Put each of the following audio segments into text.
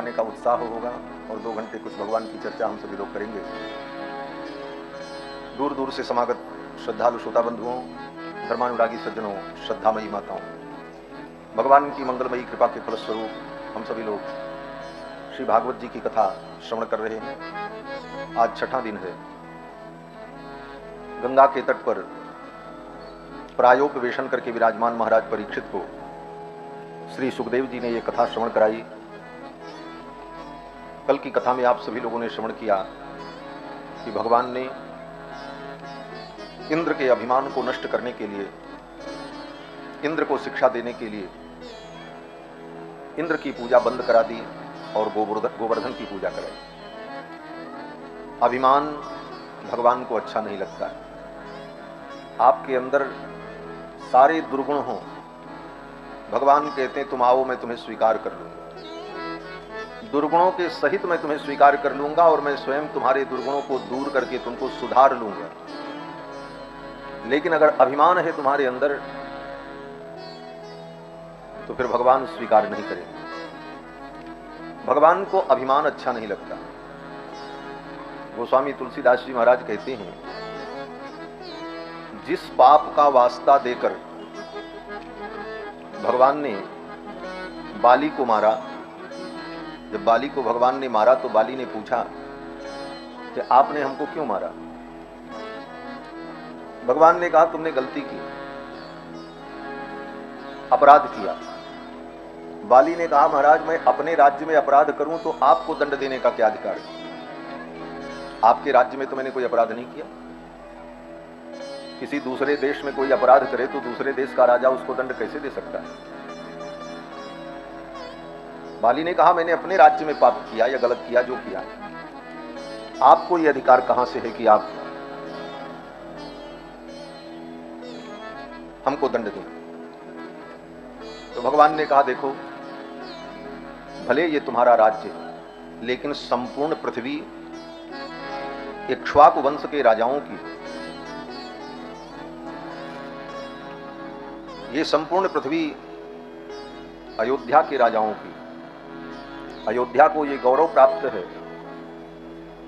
जानने का उत्साह होगा और 2 घंटे कुछ भगवान की चर्चा हम सभी लोग करेंगे। दूर दूर से समागत श्रद्धालु श्रोता बंधुओं, धर्मानुरागी सज्जनों, श्रद्धामयी माताओं, भगवान की मंगलमयी कृपा के फलस्वरूप हम सभी लोग श्री भागवत जी की कथा श्रवण कर रहे हैं। आज छठा दिन है। गंगा के तट पर प्रायोपवेशन करके विराजमान महाराज परीक्षित को श्री सुखदेव जी ने यह कथा श्रवण कराई। कल की कथा में आप सभी लोगों ने श्रवण किया कि भगवान ने इंद्र के अभिमान को नष्ट करने के लिए, इंद्र को शिक्षा देने के लिए इंद्र की पूजा बंद करा दी और गोवर्धन की पूजा कराई। अभिमान भगवान को अच्छा नहीं लगता है। आपके अंदर सारे दुर्गुण हों, भगवान कहते हैं तुम आओ मैं तुम्हें स्वीकार कर लूंगा, दुर्गुणों के सहित मैं तुम्हें स्वीकार कर लूंगा और मैं स्वयं तुम्हारे दुर्गुणों को दूर करके तुमको सुधार लूंगा। लेकिन अगर अभिमान है तुम्हारे अंदर तो फिर भगवान स्वीकार नहीं करेंगे। भगवान को अभिमान अच्छा नहीं लगता। गोस्वामी तुलसीदास जी महाराज कहते हैं, जिस पाप का वास्ता देकर भगवान ने बाली को मारा, जब बाली को भगवान ने मारा तो बाली ने पूछा कि आपने हमको क्यों मारा? भगवान ने कहा तुमने गलती की, अपराध किया। बाली ने कहा महाराज मैं अपने राज्य में अपराध करूं तो आपको दंड देने का क्या अधिकार है? आपके राज्य में तो मैंने कोई अपराध नहीं किया। किसी दूसरे देश में कोई अपराध करे तो दूसरे देश का राजा उसको दंड कैसे दे सकता है? बाली ने कहा मैंने अपने राज्य में पाप किया या गलत किया जो किया, आपको यह अधिकार कहां से है कि आप हमको दंड दें? तो भगवान ने कहा देखो, भले ये तुम्हारा राज्य है लेकिन संपूर्ण पृथ्वी इक्ष्वाकु वंश के राजाओं की, ये संपूर्ण पृथ्वी अयोध्या के राजाओं की। अयोध्या को ये गौरव प्राप्त है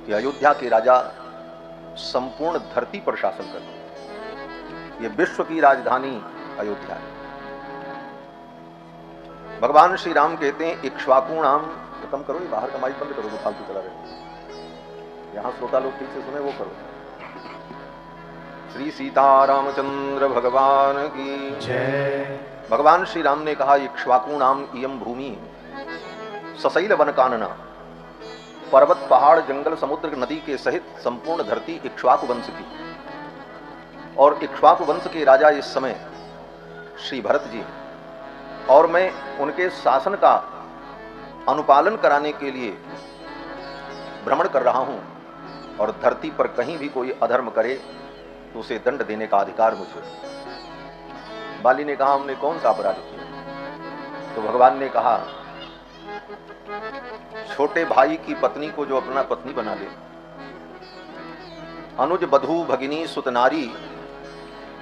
कि अयोध्या के राजा संपूर्ण धरती पर शासन करते हैं। ये विश्व की राजधानी अयोध्या है। भगवान श्री राम कहते हैं इक्ष्वाकु नाम, तो कम करो, ये बाहर का माइक बंद करो जो फालतू चला रहे। यहां श्रोता लोग ठीक से सुने वो करो। श्री सीतारामचंद्र भगवान की जय। भगवान श्री राम ने कहा इक्ष्वाकु नाम इयम भूमि सशैल वन कानना, पर्वत पहाड़ जंगल समुद्र नदी के सहित संपूर्ण धरती इक्ष्वाकु वंश की। और इक्ष्वाकु वंश के राजा इस समय श्री भरत जी हैं और मैं उनके शासन का अनुपालन कराने के लिए भ्रमण कर रहा हूं और धरती पर कहीं भी कोई अधर्म करे तो उसे दंड देने का अधिकार मुझे। बाली ने कहा हमने कौन सा अपराध किया? तो भगवान ने कहा छोटे भाई की पत्नी को जो अपना पत्नी बना ले, अनुज बधू भगिनी सुत नारी,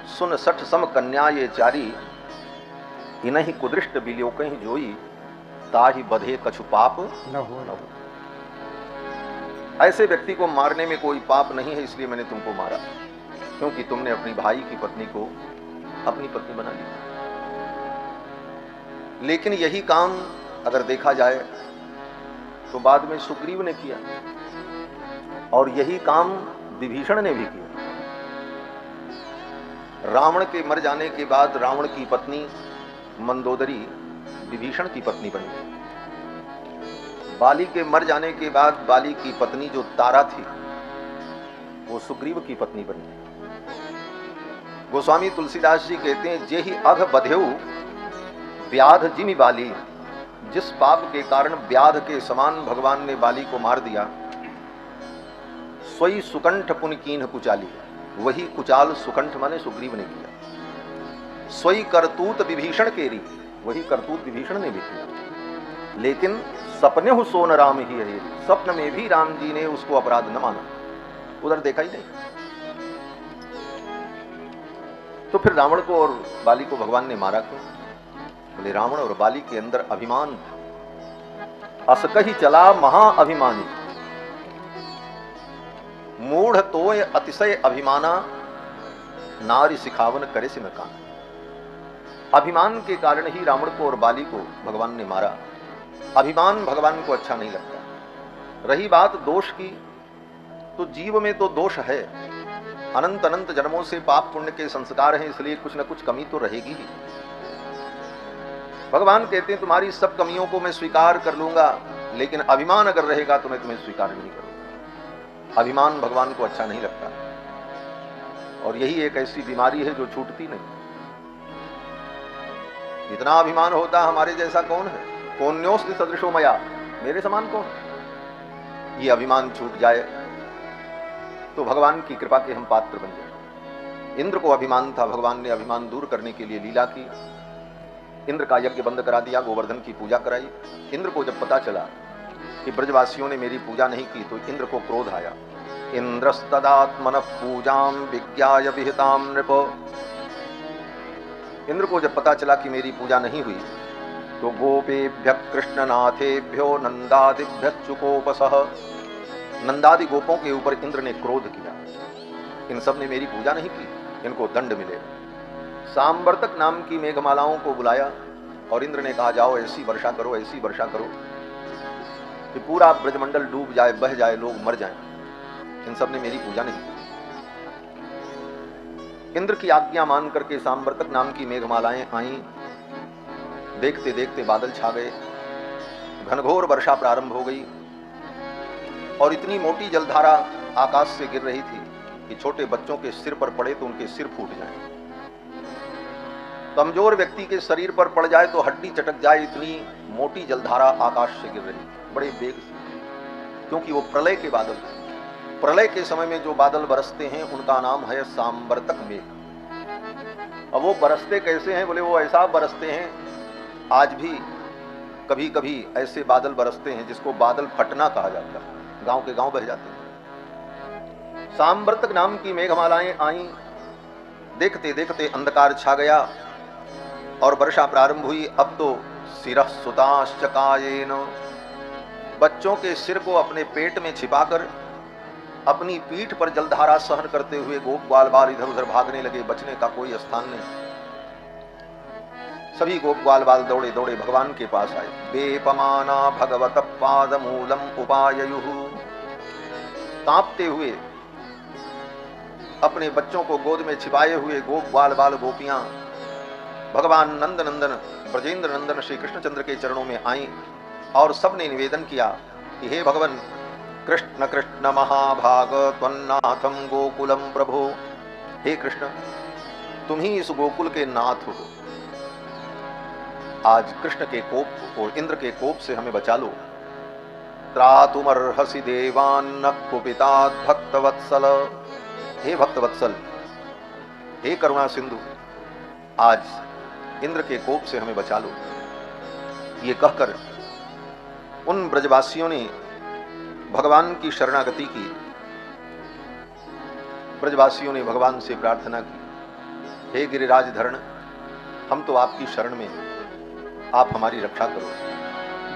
सुन सठ सम कन्या ये चारी, इन्हीं कुदृष्ट बिलियो कहीं जोई, ताहि बधे कछु पाप न हो। ऐसे व्यक्ति को मारने में कोई पाप नहीं है, इसलिए मैंने तुमको मारा, क्योंकि तुमने अपनी भाई की पत्नी को अपनी पत्नी बना ली। लेकिन यही काम अगर देखा जाए तो बाद में सुग्रीव ने किया और यही काम विभीषण ने भी किया। रावण के मर जाने के बाद रावण की पत्नी मंदोदरी विभीषण की पत्नी बनी। बाली के मर जाने के बाद बाली की पत्नी जो तारा थी वो सुग्रीव की पत्नी बनी। गोस्वामी तुलसीदास जी कहते हैं जे ही अघ बधेउ व्याध जिमि बाली, जिस पाप के कारण व्याध के समान भगवान ने बाली को मार दिया, सोई सुकंठ पुन कीन्ह कुचाली, वही कुचाल सुकंठ माने सुग्रीव ने किया। सोई करतूत विभीषण केरी, वही करतूत विभीषण ने भी किया। लेकिन सपने हो सोन राम ही है, स्वप्न में भी राम जी ने उसको अपराध न माना, उधर देखा ही नहीं। तो फिर रावण को और बाली को भगवान ने मारा क्यों? बोले रावण और बाली के अंदर अभिमान था। असकही चला महाअभिमानी, मूढ़ तोय अतिशय अभिमाना, नारी सिखावन करे से न कान। अभिमान के कारण ही रावण को और बाली को भगवान ने मारा। अभिमान भगवान को अच्छा नहीं लगता। रही बात दोष की, तो जीव में तो दोष है, अनंत अनंत जन्मों से पाप पुण्य के संस्कार हैं, इसलिए कुछ न कुछ कमी तो रहेगी ही। भगवान कहते हैं तुम्हारी सब कमियों को मैं स्वीकार कर लूंगा, लेकिन अभिमान अगर रहेगा तो मैं तुम्हें स्वीकार नहीं करूंगा। अभिमान भगवान को अच्छा नहीं लगता, और यही एक ऐसी बीमारी है जो छूटती नहीं। इतना अभिमान होता हमारे जैसा कौन है, कौन्योस्ति सदृशो मया, मेरे समान कौन है। ये अभिमान छूट जाए तो भगवान की कृपा के हम पात्र बन जाए। इंद्र को अभिमान था, भगवान ने अभिमान दूर करने के लिए लीला की। इंद्र का यज्ञ बंद करा दिया, गोवर्धन की पूजा कराई। इंद्र को जब पता चला कि ब्रजवासियों ने मेरी पूजा नहीं की, तो इंद्र को क्रोध आया। इंद्रस्तदात्मनः पूजां विज्ञाय विहितां नृप। इंद्र को जब पता चला कि मेरी पूजा नहीं हुई, तो गोपेभ्य कृष्णनाथेभ्यो नंदादिभ्यश्चुकोपसः, नंदादि गोपों के ऊपर इंद्र ने क्रोध किया। इन सब ने मेरी पूजा नहीं की, इनको दंड मिलेगा। सांवर्तक नाम की मेघमालाओं को बुलाया और इंद्र ने कहा जाओ ऐसी वर्षा करो, ऐसी वर्षा करो कि पूरा ब्रजमंडल डूब जाए, बह जाए, लोग मर जाएं। इन सब ने मेरी पूजा नहीं की। इंद्र की आज्ञा मान करके सांवर्तक नाम की मेघमालाएं आईं। देखते देखते बादल छा गए, घनघोर वर्षा प्रारंभ हो गई, और इतनी मोटी जलधारा आकाश से गिर रही थी कि छोटे बच्चों के सिर पर पड़े तो उनके सिर फूट जाएं। कमजोर व्यक्ति के शरीर पर पड़ जाए तो हड्डी चटक जाए, इतनी मोटी जलधारा आकाश से गिर रही, बड़े वेग से, क्योंकि वो प्रलय के बादल थे। प्रलय के समय में जो बादल बरसते हैं उनका नाम है सांवर्तक मेघ। अब वो बरसते कैसे हैं, बोले वो ऐसा बरसते हैं, आज भी कभी कभी ऐसे बादल बरसते हैं जिसको बादल फटना कहा जाता है, गांव के गांव बह जाते हैं। सांवर्तक नाम की मेघमालाएं आईं। देखते देखते अंधकार छा गया और वर्षा प्रारंभ हुई। अब तो सिरः सुताश्चकायेन, बच्चों के सिर को अपने पेट में छिपाकर अपनी पीठ पर जलधारा सहन करते हुए गोप ग्वाल बाल इधर उधर भागने लगे, बचने का कोई स्थान नहीं। सभी गोप ग्वाल बाल दौड़े दौड़े भगवान के पास आए। वेपमाना भगवत पादमूलम उपाययुः, कांपते हुए अपने बच्चों को गोद में छिपाए हुए गोप ग्वाल बाल गोपियां भगवान नंद नंदन ब्रजेंद्र नंदन श्री कृष्णचंद्र के चरणों में आईं और सबने निवेदन किया कि हे भगवान कृष्ण कृष्ण महाभाग त्वन्नाथम गोकुलम प्रभो, हे कृष्ण तुम ही इस गोकुल के नाथ हो। आज कृष्ण के कोप और इंद्र के कोप से हमें बचा लो। त्रातुमर्हसि देवान्न कुपितात् भक्तवत्सल, हे भक्तवत्सल, हे करुणा सिंधु, आज इंद्र के कोप से हमें बचा लो। ये कहकर उन ब्रजवासियों ने भगवान की शरणागति की। ब्रजवासियों ने भगवान से प्रार्थना की, हे गिरिराज धरण, हम तो आपकी शरण में हैं, आप हमारी रक्षा करो।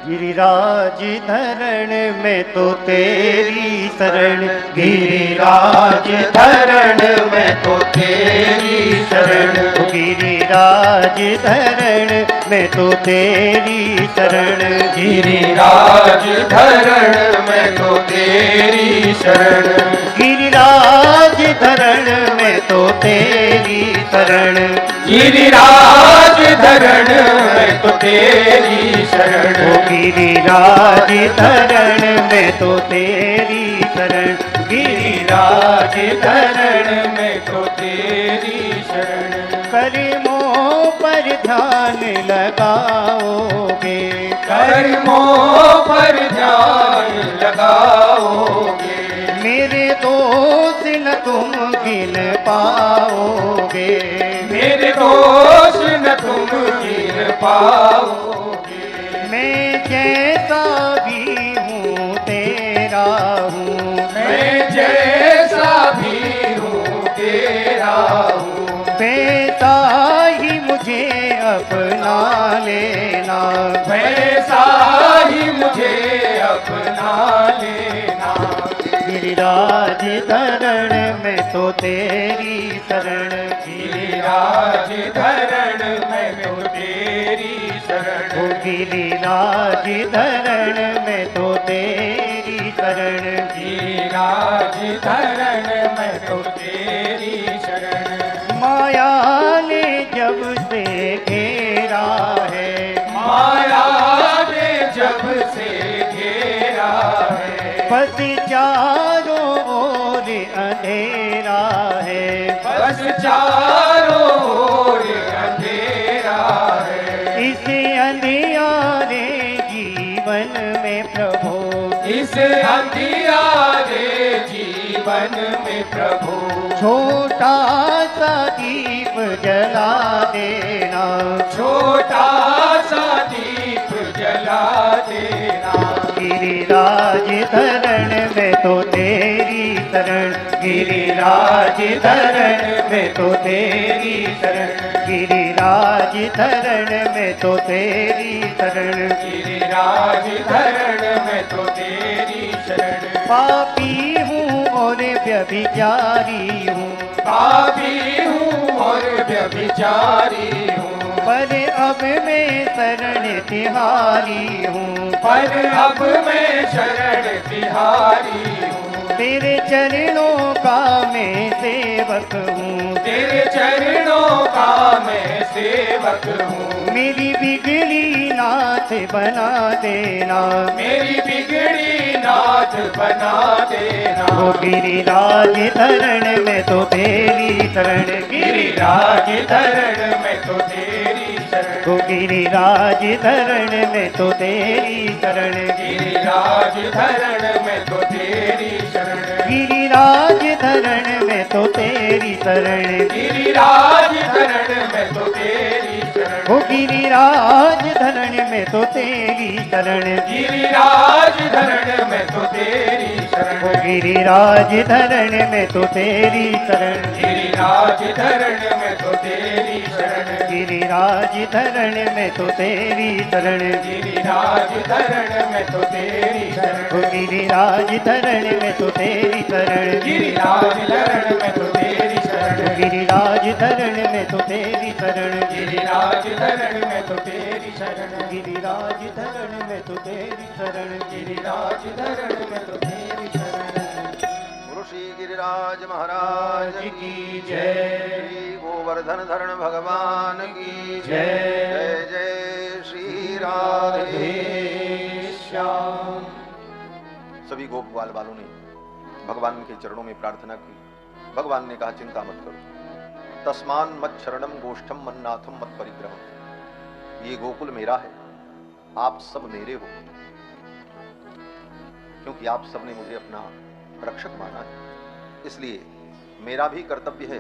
गिरिराज धरण में तो तेरी शरण, गिरिराज धरण में तो तेरी शरण, गिरिराज धरण में तो तेरी शरण, गिरिराज धरण में तो तेरी शरण, गिरिराज धरण में तो तेरी शरण, गिरिराज धरण में तो तेरी शरण, गिरिराज धरण में तो तेरी शरण, गिरिराज धरण में तो तेरी शरण। कर्मों पर ध्यान लगाओगे, कर्मों पर ध्यान लगाओगे, मेरे दोष न तुम गिन पाओगे, मेरे दोष न तुम गिन पाओगे। मैं जैसा भी हूँ तेरा हूँ, मैं जैसा भी हूँ तेरा हूँ, वैसा ही मुझे अपना लेना, वैसा ही मुझे अपना लेना। गिरिराज धरण में तो तेरी शरण, गिरिराज धरण में तो तेरी शरण, ओ गिरिराज धरण में तो तेरी शरण, गिरिराज धरण में तो तेरी शरण। माया ने जब से घेरा है, माया ने जब से घेरा है, बस चारों ओर अंधेरा है, बस चारों ओर अंधेरा है। इस अंधियारे जीवन में प्रभु, इस अंधियारे जीवन में प्रभु, छोटा सा दीप जला देना, छोटा सा दीप जला देना। गिरिराज धरण में तो तेरी शरण, गिरिराज धरण में तो तेरी शरण, गिरिराज धरण में तो तेरी शरण, गिरिराज धरण में तो तेरी शरण। पापी हूँ और व्यभिचारी हूँ, पापी हूँ और व्यभिचारी हूँ, पर अब मैं शरण तिहारी हूँ, पर अब मैं शरण तिहारी हूँ। तेरे चरणों का मैं सेवक हूँ, तेरे चरणों का मैं सेवक हूँ। मेरी बिगड़ी नाथ बना देना, मेरी बिगड़ी नाथ बना देना। ओ गिरिराज धरण में तो तेरी शरण, गिरिराज धरण में तो तेरी शरण, ओ गिरिराज धरण में तो तेरी शरण, गिरिराज धरण में तो तेरी शरण, गिरिराज धरण में तो तेरी शरण, गिरिराज धरण में तो तेरी शरण, ओ गिरिराज धरण में तो तेरी शरण, गिरिराज धरण में तो तेरी शरण, ओ गिरिराज धरण में तो तेरी शरण, गिरिराज धरण में तो तेरी शरण, गिरिराज धरण में तो तेरी शरण, गिरिराज धरण में तो तेरी शरण, ओ गिरिराज धरण में तो तेरी शरण, गिरिराज धरण में तो तेरी शरण, गिरिराज धरण में तो तेरी शरण, गिरिराज धरण में तो तेरी शरण, गिरिराज धरण में तो तेरी शरण, गिरिराज धरण में तो तेरी शरण। गुरु श्री गिरिराज महाराज की जय, श्री गोवर्धन धरण भगवान की जय, जय जय श्री राधे श्याम। सभी गोपवाल वालों ने भगवान के चरणों में प्रार्थना की। भगवान ने कहा चिंता मत करो, तस्मान मत शरणम गोष्ठम मन्नाथम मत परिग्रहम। ये गोकुल मेरा है, आप सब मेरे हो, क्योंकि आप सब ने मुझे अपना रक्षक माना है। इसलिए मेरा भी कर्तव्य है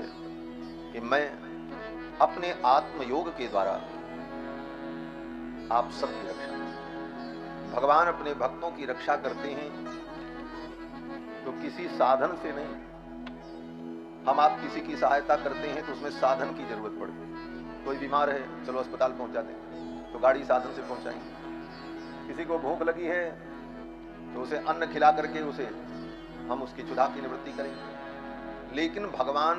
कि मैं अपने आत्मयोग के द्वारा आप सबकी रक्षा करूं। भगवान अपने भक्तों की रक्षा करते हैं तो किसी साधन से नहीं। हम आप किसी की सहायता करते हैं तो उसमें साधन की जरूरत पड़ती है। कोई बीमार है, चलो अस्पताल पहुंचा दें, तो गाड़ी साधन से पहुंचाएंगे। किसी को भूख लगी है तो उसे अन्न खिला करके उसे हम उसकी क्षुधा की निवृत्ति करेंगे। लेकिन भगवान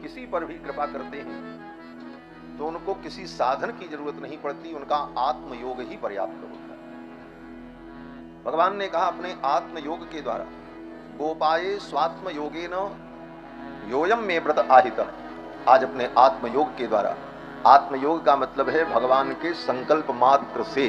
किसी पर भी कृपा करते हैं तो उनको किसी साधन की जरूरत नहीं पड़ती, उनका आत्मयोग ही पर्याप्त होता है। भगवान ने कहा अपने आत्मयोग के द्वारा गोपाये स्वात्म योगेन योयम में व्रत आहित। आज अपने आत्मयोग के द्वारा, आत्मयोग का मतलब है भगवान के संकल्प मात्र से,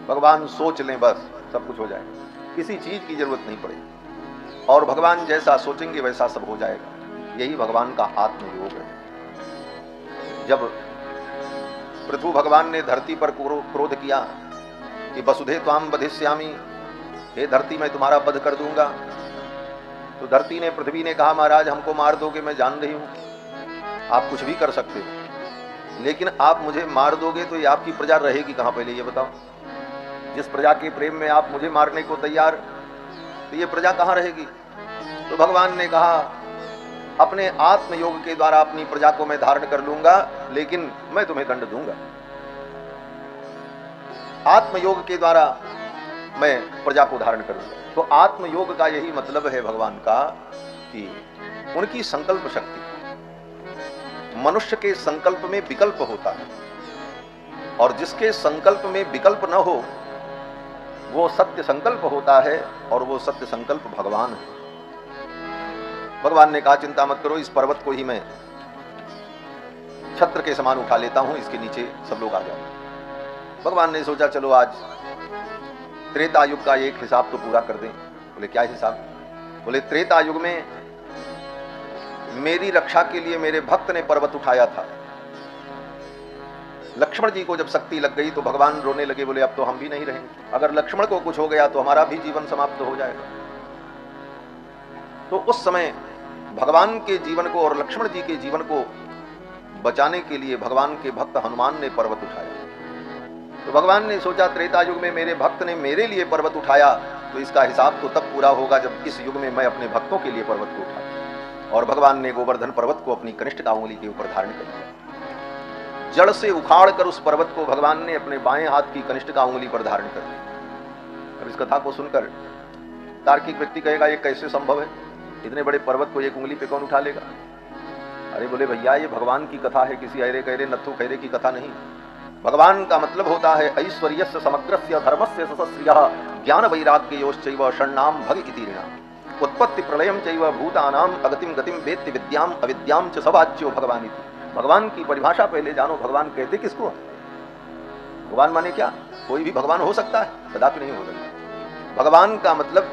भगवान सोच लें बस सब कुछ हो जाएगा, किसी चीज की जरूरत नहीं पड़ेगी, और भगवान जैसा सोचेंगे वैसा सब हो जाएगा। यही भगवान का आत्मयोग है। जब पृथु भगवान ने धरती पर क्रोध किया कि वसुधे त्वाम वधिष्यामि, हे धरती मैं तुम्हारा वध कर दूंगा, तो धरती ने, पृथ्वी ने कहा महाराज हमको मार दोगे, मैं जान रही हूं आप कुछ भी कर सकते हो, लेकिन आप मुझे मार दोगे तो ये आपकी प्रजा रहेगी कहां, पहले ये बताओ। जिस प्रजा के प्रेम में आप मुझे मारने को तैयार, तो ये प्रजा कहां रहेगी। तो भगवान ने कहा अपने आत्मयोग के द्वारा अपनी प्रजा को मैं धारण कर लूंगा, लेकिन मैं तुम्हें दंड दूंगा। आत्मयोग के द्वारा मैं प्रजा को धारण करूं। तो आत्मयोग का यही मतलब है भगवान का कि उनकी संकल्प शक्ति। मनुष्य के संकल्प में विकल्प होता है और जिसके संकल्प में विकल्प न हो वो सत्य संकल्प होता है और वो सत्य संकल्प भगवान है। भगवान ने कहा चिंता मत करो, इस पर्वत को ही मैं छत्र के समान उठा लेता हूं, इसके नीचे सब लोग आ जाओ। भगवान ने सोचा चलो आज त्रेता युग का एक हिसाब तो पूरा कर दें। बोले क्या हिसाब? बोले त्रेता युग में मेरी रक्षा के लिए मेरे भक्त ने पर्वत उठाया था। लक्ष्मण जी को जब शक्ति लग गई तो भगवान रोने लगे, बोले अब तो हम भी नहीं रहेंगे, अगर लक्ष्मण को कुछ हो गया तो हमारा भी जीवन समाप्त हो जाएगा। तो उस समय भगवान के जीवन को और लक्ष्मण जी के जीवन को बचाने के लिए भगवान के भक्त हनुमान ने पर्वत उठाया। तो भगवान ने सोचा त्रेता युग में मेरे भक्त ने मेरे लिए पर्वत उठाया तो इसका हिसाब तो तब पूरा होगा जब इस युग में मैं अपने भक्तों के लिए पर्वत को उठाऊं। और भगवान ने गोवर्धन पर्वत को अपनी कनिष्ठ उंगली के ऊपर धारण कर लिया। जड़ से उखाड़ कर उस पर्वत को भगवान ने अपने बाएं हाथ की कनिष्ठ उंगली पर धारण कर लिया। अब इस कथा को सुनकर तार्किक व्यक्ति कहेगा ये कैसे संभव है, इतने बड़े पर्वत को एक उंगली पे कौन उठा लेगा? अरे बोले भैया ये भगवान की कथा है, किसी अरे गहरे नत्थु खैरे की कथा नहीं। भगवान का मतलब होता है ऐश्वर्यस्य समग्रस्य धर्मस्य ससस्त्रियः ज्ञान वैराग्ययोश्चैव षण्णाम भग इति ऋणाम उत्पत्ति प्रलयम चैव भूतानाम अगतिम गतिम वेत्ति विद्याम अविद्याम च सवाच्यो भगवान इति। भगवान की परिभाषा पहले जानो, भगवान कहते किसको? भगवान माने क्या? कोई भी भगवान हो सकता है? कदापि नहीं हो सकता। भगवान का मतलब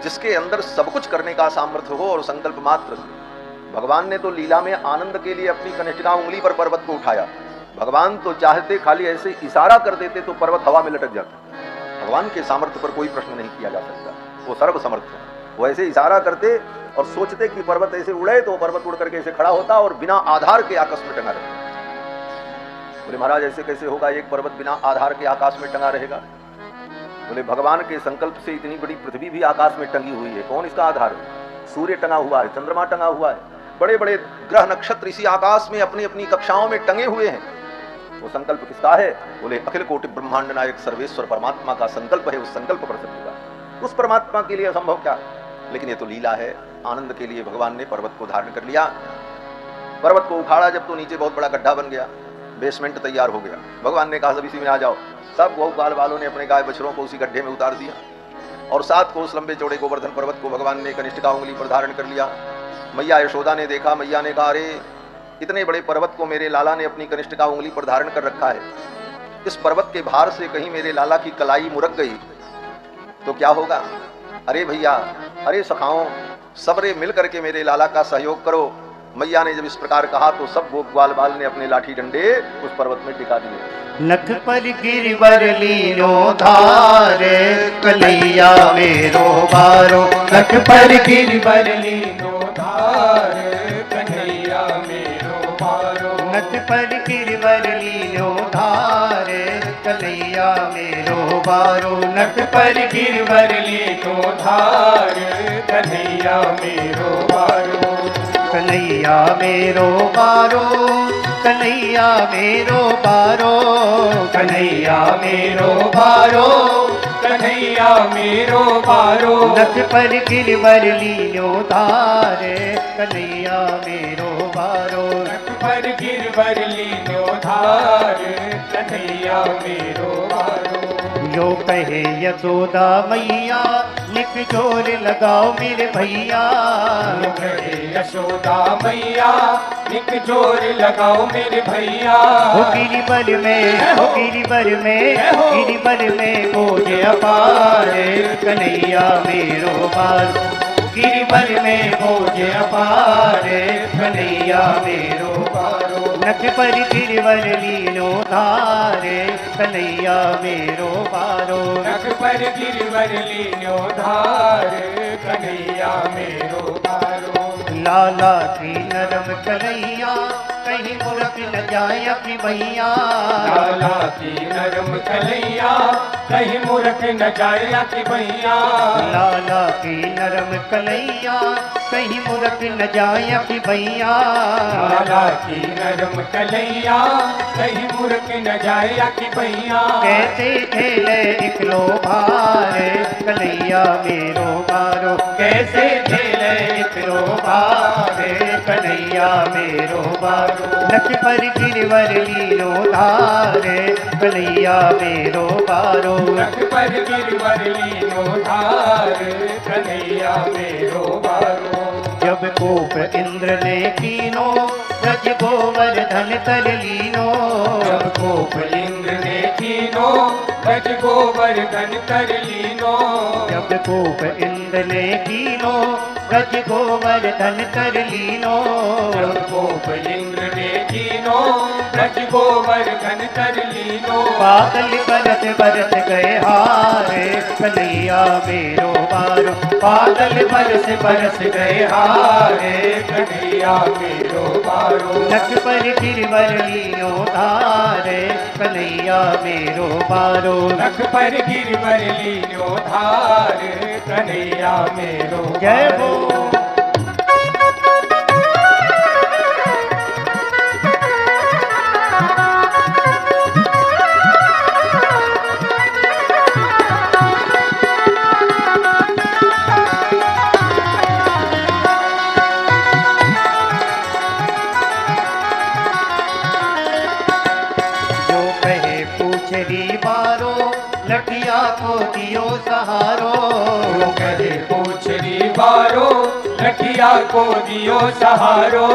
जिसके अंदर सब कुछ करने का सामर्थ्य हो और संकल्प मात्र से। भगवान ने तो लीला में आनंद के लिए अपनी कनिष्ठिका उंगली पर पर्वत को उठाया। भगवान तो चाहते खाली ऐसे इशारा कर देते तो पर्वत हवा में लटक जाता। भगवान के सामर्थ्य पर कोई प्रश्न नहीं किया जा सकता, वो सर्व समर्थ है। वो ऐसे इशारा करते और सोचते कि पर्वत ऐसे उड़े तो पर्वत उड़ करके ऐसे खड़ा होता और बिना आधार के आकाश में टंगा रहता। बोले महाराज ऐसे कैसे होगा, एक पर्वत बिना आधार के आकाश में टंगा रहेगा? बोले भगवान के संकल्प से इतनी बड़ी पृथ्वी भी आकाश में टंगी हुई है, कौन इसका आधार है? सूर्य टंगा हुआ है, चंद्रमा टंगा हुआ है, बड़े बड़े ग्रह नक्षत्र इसी आकाश में अपनी अपनी कक्षाओं में टंगे हुए हैं। वो संकल्प किसका है? बोले अखिल कोटि ब्रह्मांड नायक सर्वेश्वर परमात्मा का संकल्प है। उस संकल्प पर सत्य का, उस परमात्मा के लिए असंभव क्या? लेकिन ये तो लीला है। आनंद के लिए भगवान ने पर्वत को धारण कर लिया। पर्वत को उखाड़ा जब तो नीचे बहुत बड़ा गड्ढा बन गया, बेसमेंट तैयार हो गया। भगवान ने कहा सब इसी में आ जाओ। सब गौपाल वालों ने अपने गाय बछड़ों को उसी गड्ढे में उतार दिया और 7 कोस लंबे चौड़े गोवर्धन पर्वत को भगवान ने कनिष्ठिका उंगली पर धारण कर लिया। मैया यशोदा ने देखा, मैया ने कहा अरे इतने बड़े पर्वत को मेरे लाला ने अपनी कनिष्ठिका उंगली पर धारण कर रखा है, इस पर्वत के भार से कहीं मेरे लाला की कलाई मुरक गई तो क्या होगा? अरे भैया, अरे सखाओं, सबरे मिल करके मेरे लाला का सहयोग करो। मैया ने जब इस प्रकार कहा तो सब गोपाल बाल ने अपने लाठी डंडे उस पर्वत में टिका दिए। नख पर गिरवर लीनो धार कलैया मेरो बारो। नख पर गिरवर लीनो धार कन्हैया मेरो बारो। नख पर गिरवर लीनो धार कलैया मेरो बारो। नख पर गिरवर लीनो धार कन्हैया मेरो बारो। कन्हैया मेरो बारो, कन्हैया मेरो बारो। कन्हैया मेरो बारो, कन्हैया मेरो बारो। नख पर गिरवर लीनो धार कन्हैया मेरो बारो। नख पर गिरवर लीनो धार कन्हैया मेरो बारो। यो कहे यशोदा मैया लिख जोर लगाओ मेरे भैया। यो कहे यशोदा मैया लिख जोर लगाओ मेरे भैया। हो गिरिवर में, हो गिरिवर में, हो गिरिवर में बोझ अपार कन्हैया मेरो बारो। गिरिवर में बोझ अपार कन्हैया मेरो बारो। नख पर गिरवर लीनो धार कन्हैया मेरो बारो। नख पर गिरवर लीनो धार कन्हैया मेरो बारो। लाला की नरम कन्हैया कहीं मूर्ख न जाए अपनी भैया। लाला की नरम कलैया कहीं मूर्ख न जाए कि भैया। लाला की नरम कलैया कहीं मूर्ख न जाए अपनी भैया। लाला की नरम कलैया कहीं मूर्ख न जाए कि भैया। कैसे खेले इकलो भारे कन्हैया मेरो बारो। कैसे खेले इकलो भारे कन्हैया मेरो बारो। लख पर गिरवर लीलो धारे कन्हैया मेरो बारो। लख पर गिरवर लीनो धार कन्हैया मेरो बारो। जब कोप इंद्र ने कीनो रज गोवर्धन तर लीनो। जब कोप इंद्र ने कीनो रज गोवर्धन कर लीनो। जब कोप इंद्र ने कीनो रज गोवर्धन कर लीनो। जब कोप इंद्र ने कीनो रज गोवर्धन कर लीनो। बादल बरस बरस गए हारे कन्हैया मेरो बारो। बादल बरस बरस गए हारे कन्हैया मेरो बारो। लख पर गिरवर लीनो धारे कन्हैया मेरो बारो। लख पर गिरवर लीनो धार कन्हैया मेरो जय हो। बारो लठिया को दियो सहारो। जो कहे पूछरी बारो लठिया को दियो सहारो।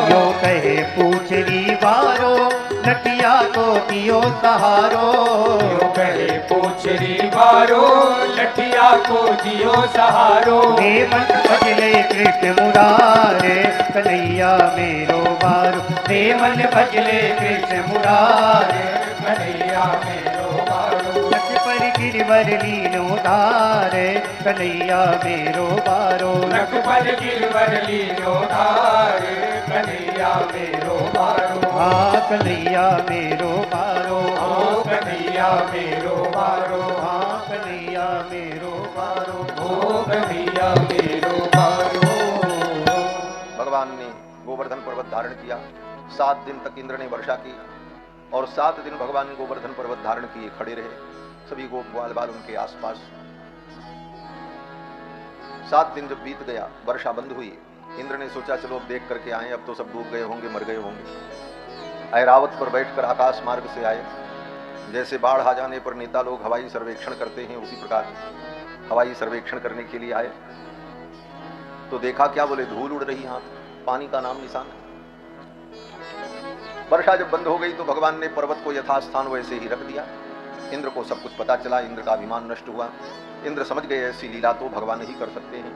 जो कहे पूछरी बारो लठिया को दियो सहारो। जो कहे पूछरी बारो लठिया को दियो सहारो। हे मन भजले कृष्ण मुरारे कन्हैया मेरो बारो। हे मन भजले कृष्ण मुरारे कन्हैया मेरो बारो। लख पर गिरवर लीनो धारे कन्हैया मेरो बारो। लख पर गिरवर लीनो धार कन्हैया मेरो बारो। हाँ कन्हैया मेरो बारो। ओ कन्हैया मेरो बारो। हाँ कन्हैया मेरो बारो। ओ कन्हैया मेरो बारो। भगवान ने गोवर्धन पर्वत धारण किया। 7 दिन तक इंद्र ने वर्षा की और 7 दिन भगवान गोवर्धन पर्वत धारण किए खड़े रहे। सभी गोप ग्वाल बाल उनके आसपास। 7 दिन जब बीत गया, वर्षा बंद हुई। इंद्र ने सोचा चलो अब देख करके आए, अब तो सब डूब गए होंगे, मर गए होंगे। ऐरावत पर बैठकर आकाश मार्ग से आए। जैसे बाढ़ आ जाने पर नेता लोग हवाई सर्वेक्षण करते हैं, उसी प्रकार हवाई सर्वेक्षण करने के लिए आए। तो देखा क्या, बोले धूल उड़ रही हाथ, पानी का नाम निशान। वर्षा जब बंद हो गई तो भगवान ने पर्वत को यथास्थान वैसे ही रख दिया। इंद्र को सब कुछ पता चला, इंद्र का अभिमान नष्ट हुआ। इंद्र समझ गए ऐसी लीला तो भगवान ही कर सकते हैं।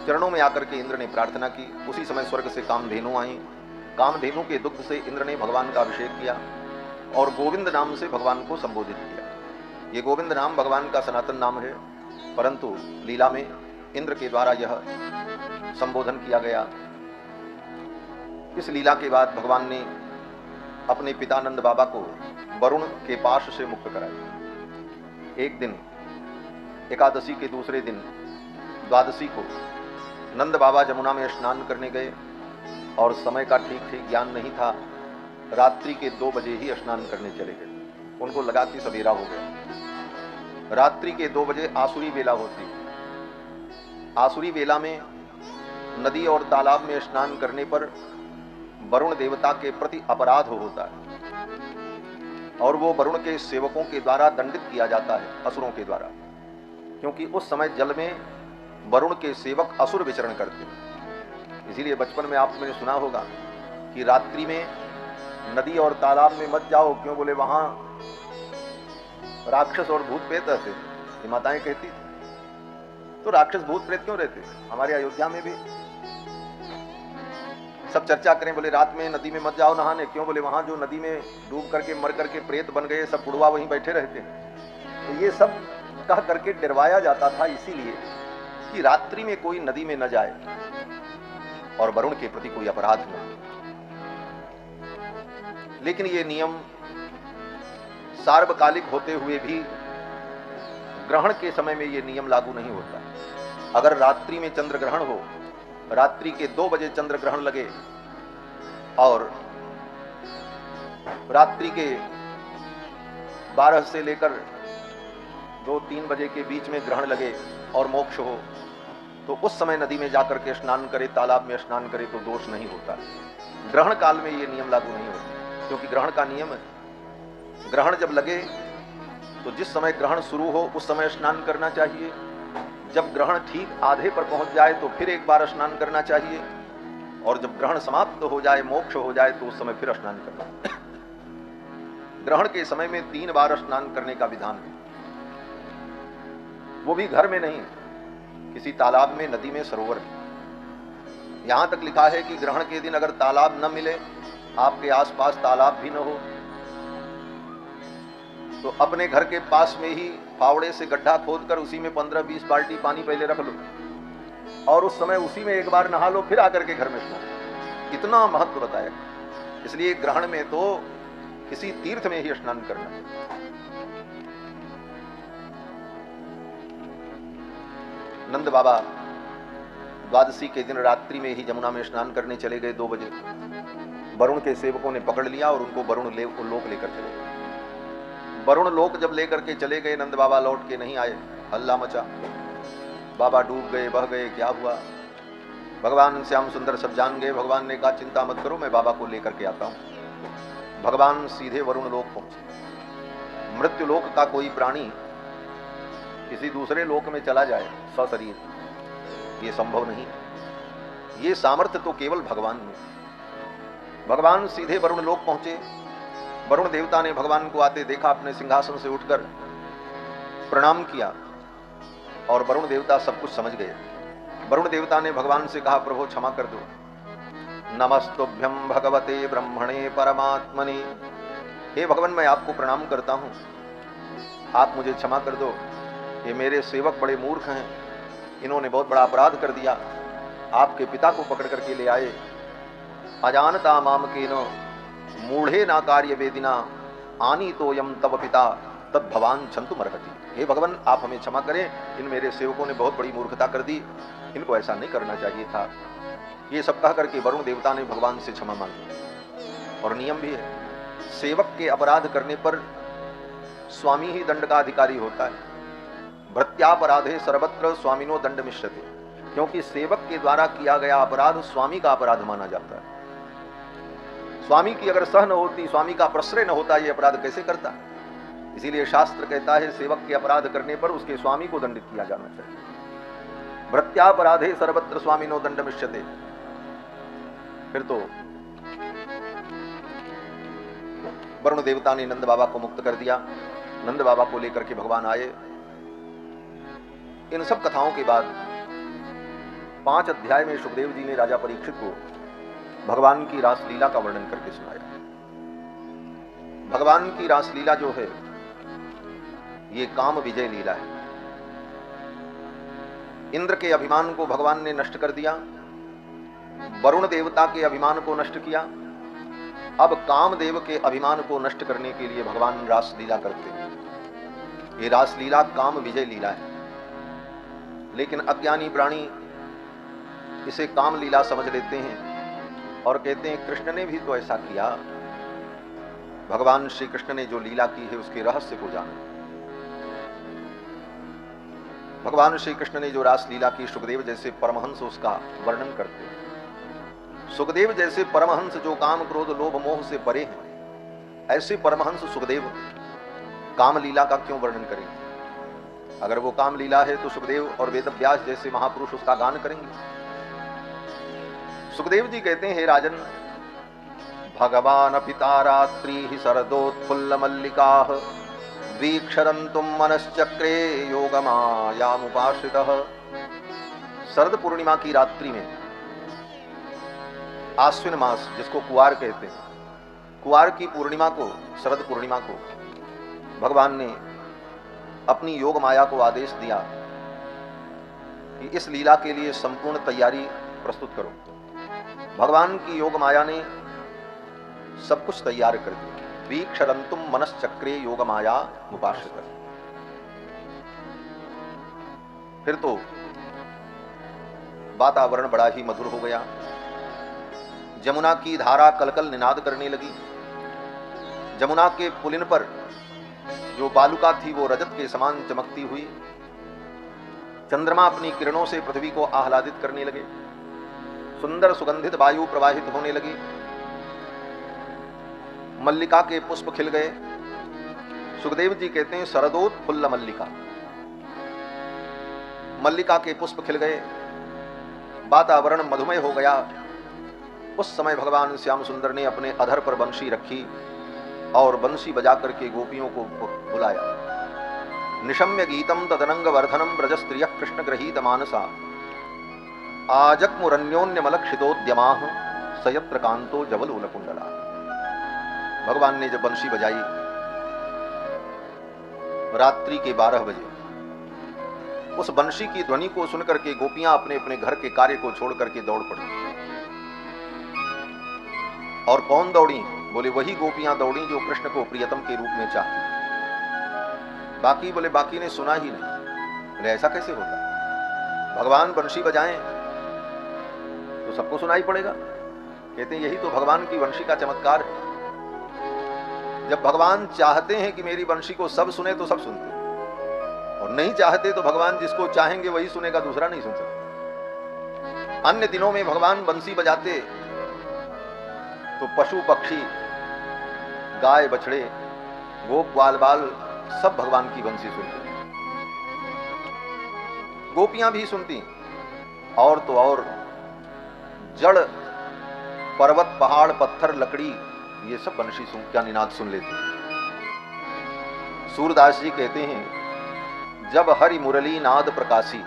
चरणों में आकर के इंद्र ने प्रार्थना की। उसी समय स्वर्ग से कामधेनु आई। कामधेनु के दुग्ध से इंद्र ने भगवान का अभिषेक किया और गोविंद नाम से भगवान को संबोधित किया। ये गोविंद नाम भगवान का सनातन नाम है, परंतु लीला में इंद्र के द्वारा यह संबोधन किया गया। इस लीला के बाद भगवान ने अपने पिता नंद बाबा को वरुण के पाश से मुक्त कराया। एक दिन एकादशी के दूसरे दिन द्वादशी को नंद बाबा जमुना में स्नान करने गए और समय का ठीक ठीक ज्ञान नहीं था। रात्रि के 2 बजे ही स्नान करने चले गए। उनको लगा कि सवेरा हो गया। रात्रि के 2 बजे आसुरी बेला होती। आसुरी बेला में नदी और तालाब में स्नान करने पर वरुण देवता के प्रति अपराध होता है और वो वरुण के सेवकों के द्वारा दंडित किया जाता है, असुरों के द्वारा, क्योंकि उस समय जल में वरुण के सेवक असुर विचरण करते हैं। इसीलिए बचपन में आपने सुना होगा कि रात्रि में नदी और तालाब में मत जाओ, क्यों, बोले वहां राक्षस और भूत प्रेत रहते, ये माताएं कहती थी। तो राक्षस भूत प्रेत क्यों रहते? हमारे अयोध्या में भी सब चर्चा करें, बोले रात में नदी में मत जाओ नहाने, क्यों, बोले वहां जो नदी में डूब करके मर करके प्रेत बन गए, सब पुड़वा वहीं बैठे रहते। तो ये सब कह करके डरवाया जाता था, इसीलिए कि रात्रि में कोई नदी में न जाए और वरुण के प्रति कोई अपराध न। लेकिन ये नियम सार्वकालिक होते हुए भी ग्रहण के समय में ये नियम लागू नहीं होता। अगर रात्रि में चंद्र ग्रहण हो, रात्रि के 2 बजे चंद्र ग्रहण लगे और रात्रि के 12 से लेकर 2-3 बजे के बीच में ग्रहण लगे और मोक्ष हो, तो उस समय नदी में जाकर के स्नान करे, तालाब में स्नान करे तो दोष नहीं होता। ग्रहण काल में ये नियम लागू नहीं होता, क्योंकि ग्रहण का नियम है, ग्रहण जब लगे तो जिस समय ग्रहण शुरू हो उस समय स्नान करना चाहिए। जब ग्रहण ठीक आधे पर पहुंच जाए तो फिर एक बार स्नान करना चाहिए, और जब ग्रहण समाप्त हो जाए, मोक्ष हो जाए, तो उस समय फिर स्नान करना। ग्रहण के समय में 3 बार स्नान करने का विधान है, वो भी घर में नहीं, किसी तालाब में, नदी में, सरोवर में। यहां तक लिखा है कि ग्रहण के दिन अगर तालाब न मिले, आपके आसपास तालाब भी न हो, तो अपने घर के पास में ही फावड़े से गड्ढा खोदकर उसी में 15-20 बाल्टी पानी पहले रख लो और उस समय उसी में एक बार नहा लो, फिर आकर के घर में स्नान। कितना महत्व बताया। इसलिए ग्रहण में तो किसी तीर्थ में ही स्नान करना। नंद बाबा द्वादशी के दिन रात्रि में ही जमुना में स्नान करने चले गए 2 बजे। वरुण के सेवकों ने पकड़ लिया और उनको वरुण लोक लेकर चले गए। वरुण लोक जब लेकर के चले गए, नंद बाबा लौट के नहीं आए, हल्ला मचा, बाबा डूब गए, बह गए, क्या हुआ? भगवान श्याम सुंदर सब जान गए। भगवान ने कहा चिंता मत करो, मैं बाबा को लेकर के आता हूं। भगवान सीधे वरुण लोक पहुंचे। मृत्यु लोक का कोई प्राणी किसी दूसरे लोक में चला जाए सशरीर, ये संभव नहीं। ये सामर्थ्य तो केवल भगवान में। भगवान सीधे वरुण लोक पहुंचे। वरुण देवता ने भगवान को आते देखा, अपने सिंहासन से उठकर प्रणाम किया और वरुण देवता सब कुछ समझ गए। वरुण देवता ने भगवान से कहा, प्रभु क्षमा कर दो। नमस्तुभ्यं भगवते ब्रह्मणे परमात्मने। हे भगवान, मैं आपको प्रणाम करता हूं, आप मुझे क्षमा कर दो। ये मेरे सेवक बड़े मूर्ख हैं, इन्होंने बहुत बड़ा अपराध कर दिया। आपके पिता को पकड़ करके ले आए। अजानता माम केनो मूढ़े ना कार्य वेदिना आनी तो यम तब पिता तद भवान छंतु मरहति। हे भगवान, आप हमें क्षमा करें, इन मेरे सेवकों ने बहुत बड़ी मूर्खता कर दी, इनको ऐसा नहीं करना चाहिए था। ये सब कह करके वरुण देवता ने भगवान से क्षमा मांगी। और नियम भी है, सेवक के अपराध करने पर स्वामी ही दंड का अधिकारी होता है। भृत्यापराधे सर्वत्र स्वामिनो दंड मिश्यते, क्योंकि सेवक के द्वारा किया गया अपराध स्वामी का अपराध माना जाता है। स्वामी की अगर सह न होती, स्वामी का प्रश्रय न होता, ये अपराध कैसे करता? इसीलिए शास्त्र कहता है सेवक के अपराध करने पर उसके स्वामी को दंडित किया जाना चाहिए। भृत्यापराधे सर्वत्र स्वामिनो दंड मिश्यते। फिर तो वरुण देवता ने नंद बाबा को मुक्त कर दिया। नंद बाबा को लेकर के भगवान आए। इन सब कथाओं के बाद 5 अध्याय में सुखदेव जी ने राजा परीक्षित को भगवान की रासलीला का वर्णन करके सुनाया। भगवान की रासलीला जो है ये काम विजय लीला है। इंद्र के अभिमान को भगवान ने नष्ट कर दिया, वरुण देवता के अभिमान को नष्ट किया। अब कामदेव के अभिमान को नष्ट करने के लिए भगवान रासलीला करते हैं। ये रासलीला काम विजय लीला है, लेकिन अज्ञानी प्राणी इसे काम लीला समझ लेते हैं और कहते हैं कृष्ण ने भी तो ऐसा किया। भगवान श्री कृष्ण ने जो लीला की है उसके रहस्य को जाना। भगवान श्री कृष्ण ने जो रास लीला की, सुखदेव जैसे परमहंस उसका वर्णन करते हैं। सुखदेव जैसे परमहंस जो काम क्रोध लोभ मोह से परे हैं, ऐसे परमहंस सुखदेव काम लीला का क्यों वर्णन करेंगे? अगर वो काम लीला है तो सुखदेव और वेदव्यास जैसे महापुरुष उसका गान करेंगे। सुखदेव जी कहते हैं, हे राजन, भगवान पिता रात्रि ही शरदोत्फुल्ल मल्लिकाः वीक्षरन्तुम मनश्चक्रे योगमायामुपाश्रितः। शरद पूर्णिमा की रात्रि में, आश्विन मास जिसको कुआर कहते हैं, कुआर की पूर्णिमा को, शरद पूर्णिमा को भगवान ने अपनी योग माया को आदेश दिया कि इस लीला के लिए संपूर्ण तैयारी प्रस्तुत करो। भगवान की योग माया ने सब कुछ तैयार कर दिया। वीक्षरंतुम मनश्चक्रे योग माया मुपाश्रित। फिर तो वातावरण बड़ा ही मधुर हो गया। जमुना की धारा कलकल निनाद करने लगी। जमुना के पुलिन पर जो बालुका थी वो रजत के समान चमकती हुई। चंद्रमा अपनी किरणों से पृथ्वी को आह्लादित करने लगे। सुंदर सुगंधित वायु प्रवाहित होने लगी। मल्लिका के पुष्प खिल गए। सुखदेव जी कहते हैं शरदोत्फुल्ल मल्लिका, मल्लिका के पुष्प खिल गए, वातावरण मधुमय हो गया। उस समय भगवान श्याम सुंदर ने अपने अधर पर बंशी रखी और बंशी बजा करके गोपियों को बुलाया। निशम्य गीतम तदनंग वर्धनम ब्रज स्त्रिय कृष्ण गृहीत मानसा आजक्मुरन्योन्यमलक्षितोद्यमाः सयत्र कांतो जवलोल कुंडला। भगवान ने जब बंशी बजाई रात्रि के 12 बजे, उस बंशी की ध्वनि को सुनकर के गोपियां अपने अपने घर के कार्य को छोड़ करके दौड़ पड़ी। और कौन दौड़ी? बोले वही गोपियां दौड़ी जो कृष्ण को प्रियतम के रूप में चाहती। बाकी बोले बाकी ने सुना ही नहीं। बोले ऐसा कैसे होता? भगवान बंशी बजाएं तो सबको सुनाई पड़ेगा। कहते हैं यही तो भगवान की बंशी का चमत्कार है। जब भगवान चाहते हैं कि मेरी बंशी को सब सुने तो सब सुनते हैं, और नहीं चाहते तो भगवान जिसको चाहेंगे वही सुनेगा, दूसरा नहीं सुन सकता। अन्य दिनों में भगवान बंसी बजाते तो पशु पक्षी, गाय बछड़े, गोप ग्वाल बाल सब भगवान की बंसी सुनते, गोपियां भी सुनती। और तो और जड़ पर्वत पहाड़ पत्थर लकड़ी ये सब बंशी का निनाद सुन लेते। सूरदास जी कहते हैं जब हरि मुरली नाद प्रकाशी,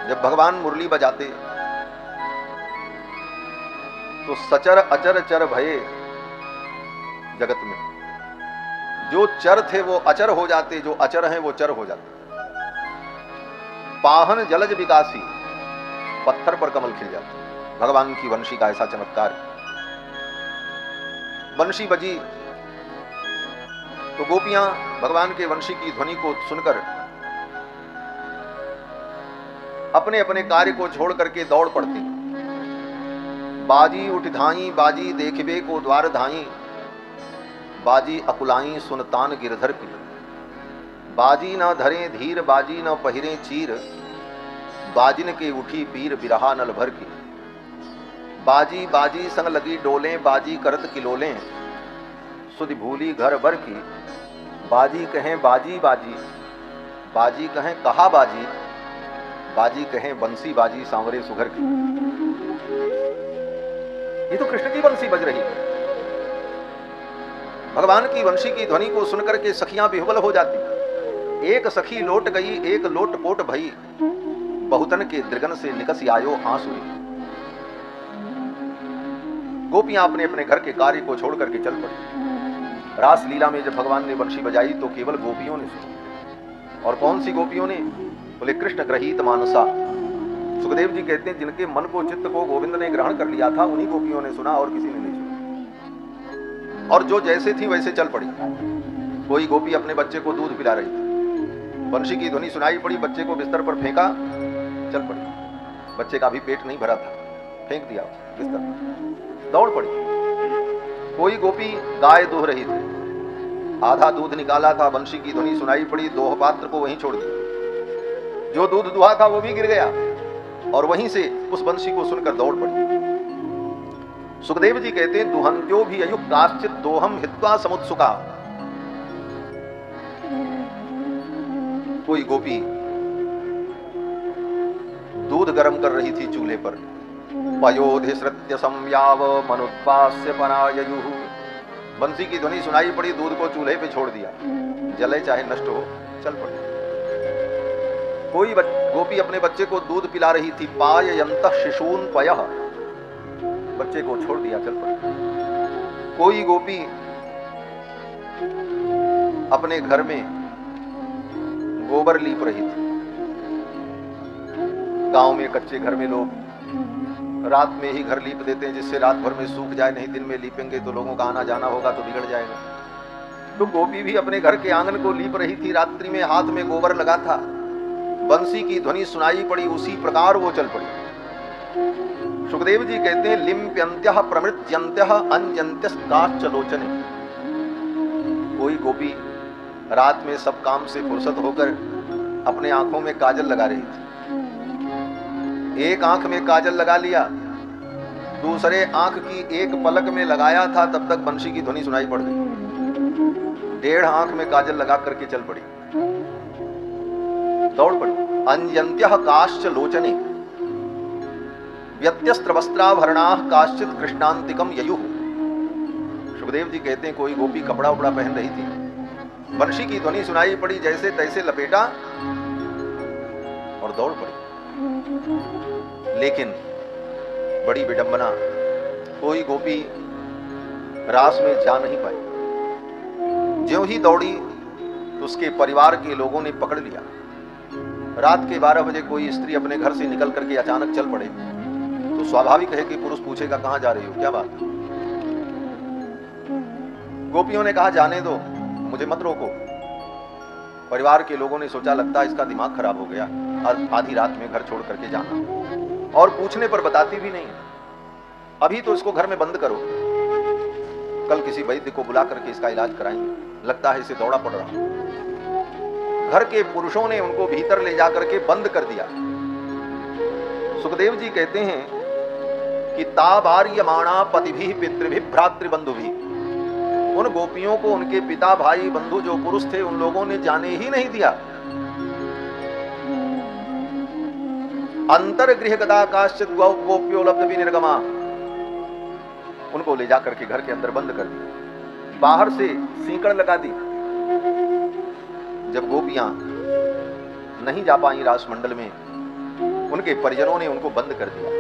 जब भगवान मुरली बजाते तो सचर अचर चर भये जगत में। जो चर थे वो अचर हो जाते, जो अचर हैं वो चर हो जाते। पाहन जलज विकासी, पत्थर पर कमल खिल जाते। भगवान की वंशी का ऐसा चमत्कार। वंशी बजी तो गोपियां भगवान के वंशी की ध्वनि को सुनकर अपने अपने कार्य को छोड़ करके दौड़ पड़ती। बाजी उठ धाई, बाजी देखबे को द्वार धाई, बाजी अकुलाई सुनतान गिरधर की। बाजी न धरे धीर, बाजी न पहिरे चीर, बाजिन के उठी पीर बिरहा नल भर की। बाजी बाजी संग लगी डोले, बाजी करत किलोले, सुधि भूली घर भर की। बाजी कहें बाजी बाजी, बाजी कहें कहा बाजी, बाजी कहें बंसी बाजी सांवरे सुघर की। ये तो कृष्ण की बंसी बज रही है। भगवान की वंशी की ध्वनि को सुनकर के सखियां विह्वल हो जाती। एक सखी लोट गई, एक लोट पोट भई, बहुतन के दृगन से निकसी आयो आंसुरी। गोपियां अपने अपने घर के कार्य को छोड़ करके चल पड़ी। रास लीला में जब भगवान ने बंशी बजाई तो केवल गोपियों ने सुनी। और कौन सी गोपियों ने? बोले कृष्ण ग्रहीत मानसा। सुखदेव जी कहते हैं जिनके मन को चित्त को गोविंद ने ग्रहण कर लिया था उन्हीं गोपियों ने सुना, और किसी ने नहीं सुना। और जो जैसे थी वैसे चल पड़ी। कोई गोपी अपने बच्चे को दूध पिला रही थी, बंशी की ध्वनि सुनाई पड़ी, बच्चे को बिस्तर पर फेंका, चल पड़ी। बच्चे का भी पेट नहीं भरा था, फेंक दिया बिस्तर पर, दौड़ पड़ी। कोई गोपी गाय दूह रही थी, आधा दूध निकाला था, बंशी की ध्वनि सुनाई पड़ी, दोह पात्र को वहीं छोड़ दिया। जो दूध दुहा था वो भी गिर गया, और वहीं से उस बंशी को सुनकर दौड़ पड़ी। सुखदेव जी कहते हैं दुहंत्यो भी अयुक्ताश्चित दोहम हित्वा समुत्सुका। कोई गोपी दूध गर्म कर रही थी चूल्हे पर। पयोधिसृत्य संयाव मनुत्पास्य पराययुः। बंसी की ध्वनि सुनाई पड़ी, दूध को चूल्हे पे छोड़ दिया, जले चाहे नष्ट हो, चल पड़ी। कोई गोपी अपने बच्चे को दूध पिला रही थी, पाययन्तः शिशून् पयः, बच्चे को छोड़ दिया, चल पड़ी। कोई गोपी अपने घर में गोबर लीप रही थी। गांव में कच्चे घर में लोग रात में ही घर लीप देते हैं जिससे रात भर में सूख जाए, नहीं दिन में लीपेंगे तो लोगों का आना जाना होगा तो बिगड़ जाएगा। तो गोपी भी अपने घर के आंगन को लीप रही थी, रात्रि में हाथ में गोबर लगा था, बंसी की ध्वनि सुनाई पड़ी, उसी प्रकार वो चल पड़ी। सुखदेव जी कहते हैं लिम्प्यन्त्यः प्रमृत्यन्त्यः अन्यन्त्यस्ताश्चलोचने। कोई गोपी रात में सब काम से फुर्सत होकर अपने आंखों में काजल लगा रही थी। एक आंख में काजल लगा लिया, दूसरे आंख की एक पलक में लगाया था, तब तक बंशी की ध्वनि सुनाई पड़ गई। डेढ़ आंख में काजल लगा करके चल पड़ी, दौड़ पड़ी। अन्यन्त्यः काश्च लोचने व्यत्यस्त्र वस्त्राभरणाः काश्चित् कृष्णांतिकम ययुः। सुखदेव जी कहते हैं कोई गोपी कपड़ा उपड़ा पहन रही थी, बंशी की ध्वनि सुनाई पड़ी, जैसे तैसे लपेटा और दौड़ पड़ी। लेकिन बड़ी विडंबना, कोई गोपी रास में जा नहीं पाई। ज्यों ही दौड़ी तो उसके परिवार के लोगों ने पकड़ लिया। रात के 12 बजे कोई स्त्री अपने घर से निकल करके अचानक चल पड़े तो स्वाभाविक है कि पुरुष पूछेगा कहां जा रही हो, क्या बात। गोपियों ने कहा जाने दो, मुझे मत रोको। परिवार के लोगों ने सोचा लगता है इसका दिमाग खराब हो गया, आधी रात में घर छोड़ करके जाना, और पूछने पर बताती भी नहीं। अभी तो इसको घर में बंद करो, कल किसी वैद्य को बुला करके इसका इलाज कराएंगे, लगता है इसे दौड़ा पड़ रहा। घर के पुरुषों ने उनको भीतर ले जाकर के बंद कर दिया। सुखदेव जी कहते हैं कि ताबार्यमाणा पतिभिः पितृभिः भ्रातृबंधुभिः, उन गोपियों को उनके पिता भाई बंधु जो पुरुष थे उन लोगों ने जाने ही नहीं दिया। अंतर्गृह गदा काश्चित् गोप्यो लब्ध विनिर्गमा, उनको ले जाकर के घर के अंदर बंद कर दिया, बाहर से सीकड़ लगा दी। जब गोपियां नहीं जा पाई रास मंडल में, उनके परिजनों ने उनको बंद कर दिया।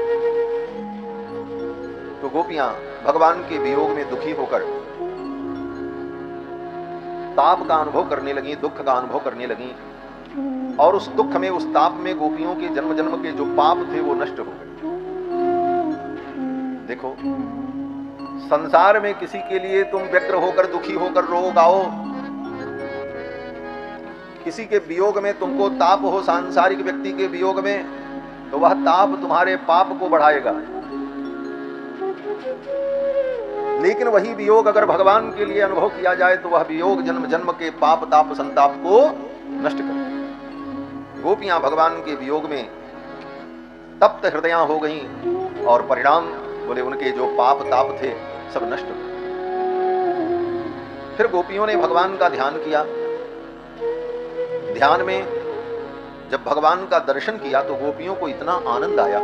तो गोपियां भगवान के वियोग में दुखी होकर ताप का अनुभव करने लगी, दुख का अनुभव करने लगी, और उस दुख में, उस ताप में गोपियों के जन्म जन्म के जो पाप थे वो नष्ट हो गए। देखो, संसार में किसी के लिए तुम व्यग्र होकर दुखी होकर रो गाओ, किसी के वियोग में तुमको ताप हो, सांसारिक व्यक्ति के वियोग में, तो वह ताप तुम्हारे पाप को बढ़ाएगा। लेकिन वही वियोग अगर भगवान के लिए अनुभव किया जाए तो वह वियोग जन्म जन्म के पाप ताप संताप को नष्ट कर। गोपियां भगवान के वियोग में तप्त हृदयां हो गईं, और परिणाम बोले उनके जो पाप ताप थे सब नष्ट हो। फिर गोपियों ने भगवान का ध्यान किया। ध्यान में जब भगवान का दर्शन किया तो गोपियों को इतना आनंद आया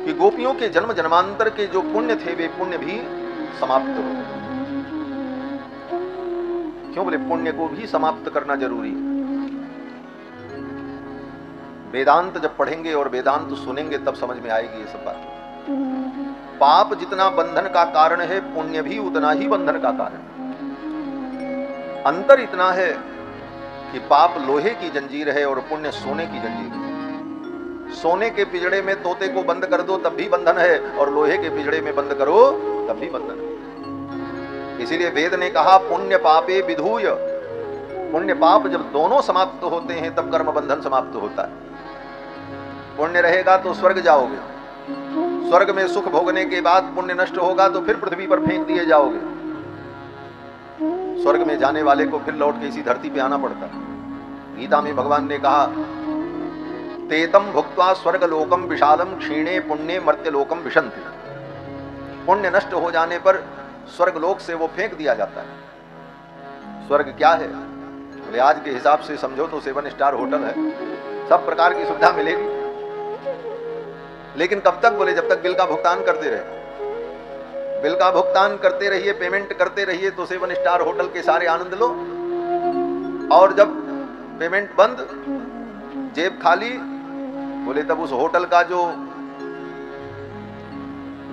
कि गोपियों के जन्म जन्मांतर के जो पुण्य थे वे पुण्य भी समाप्त हो गए। क्यों बोले पुण्य को भी समाप्त करना जरूरी है। वेदांत जब पढ़ेंगे और वेदांत सुनेंगे तब समझ में आएगी ये सब बात। पाप जितना बंधन का कारण है, पुण्य भी उतना ही बंधन का कारण। अंतर इतना है कि पाप लोहे की जंजीर है और पुण्य सोने की जंजीर है। सोने के पिंजड़े में तोते को बंद कर दो तब भी बंधन है, और लोहे के पिंजड़े में बंद करो तब भी बंधन है। इसीलिए वेद ने कहा पुण्य पापे विधूय। पुण्य पाप जब दोनों समाप्त होते हैं तब कर्म बंधन समाप्त होता है। पुण्य रहेगा तो स्वर्ग जाओगे, स्वर्ग में सुख भोगने के बाद पुण्य नष्ट होगा तो फिर पृथ्वी पर फेंक दिए जाओगे। स्वर्ग में जाने वाले को फिर लौट के इसी धरती पे आना पड़ता है। गीता में भगवान ने कहा तेतम भुक्त्वा स्वर्गलोकम विशालम क्षीणे पुण्ये मर्त्यलोकम विशन्ति। पुण्य नष्ट हो जाने पर स्वर्गलोक से वो फेंक दिया जाता है। स्वर्ग क्या है? बोले आज के हिसाब से समझो तो 7 स्टार होटल है, सब प्रकार की सुविधा मिलेगी। लेकिन कब तक? बोले जब तक बिल का भुगतान करते रहे। बिल का भुगतान करते रहिए, पेमेंट करते रहिए तो 7 स्टार होटल के सारे आनंद लो, और जब पेमेंट बंद, जेब खाली, बोले तब उस होटल का जो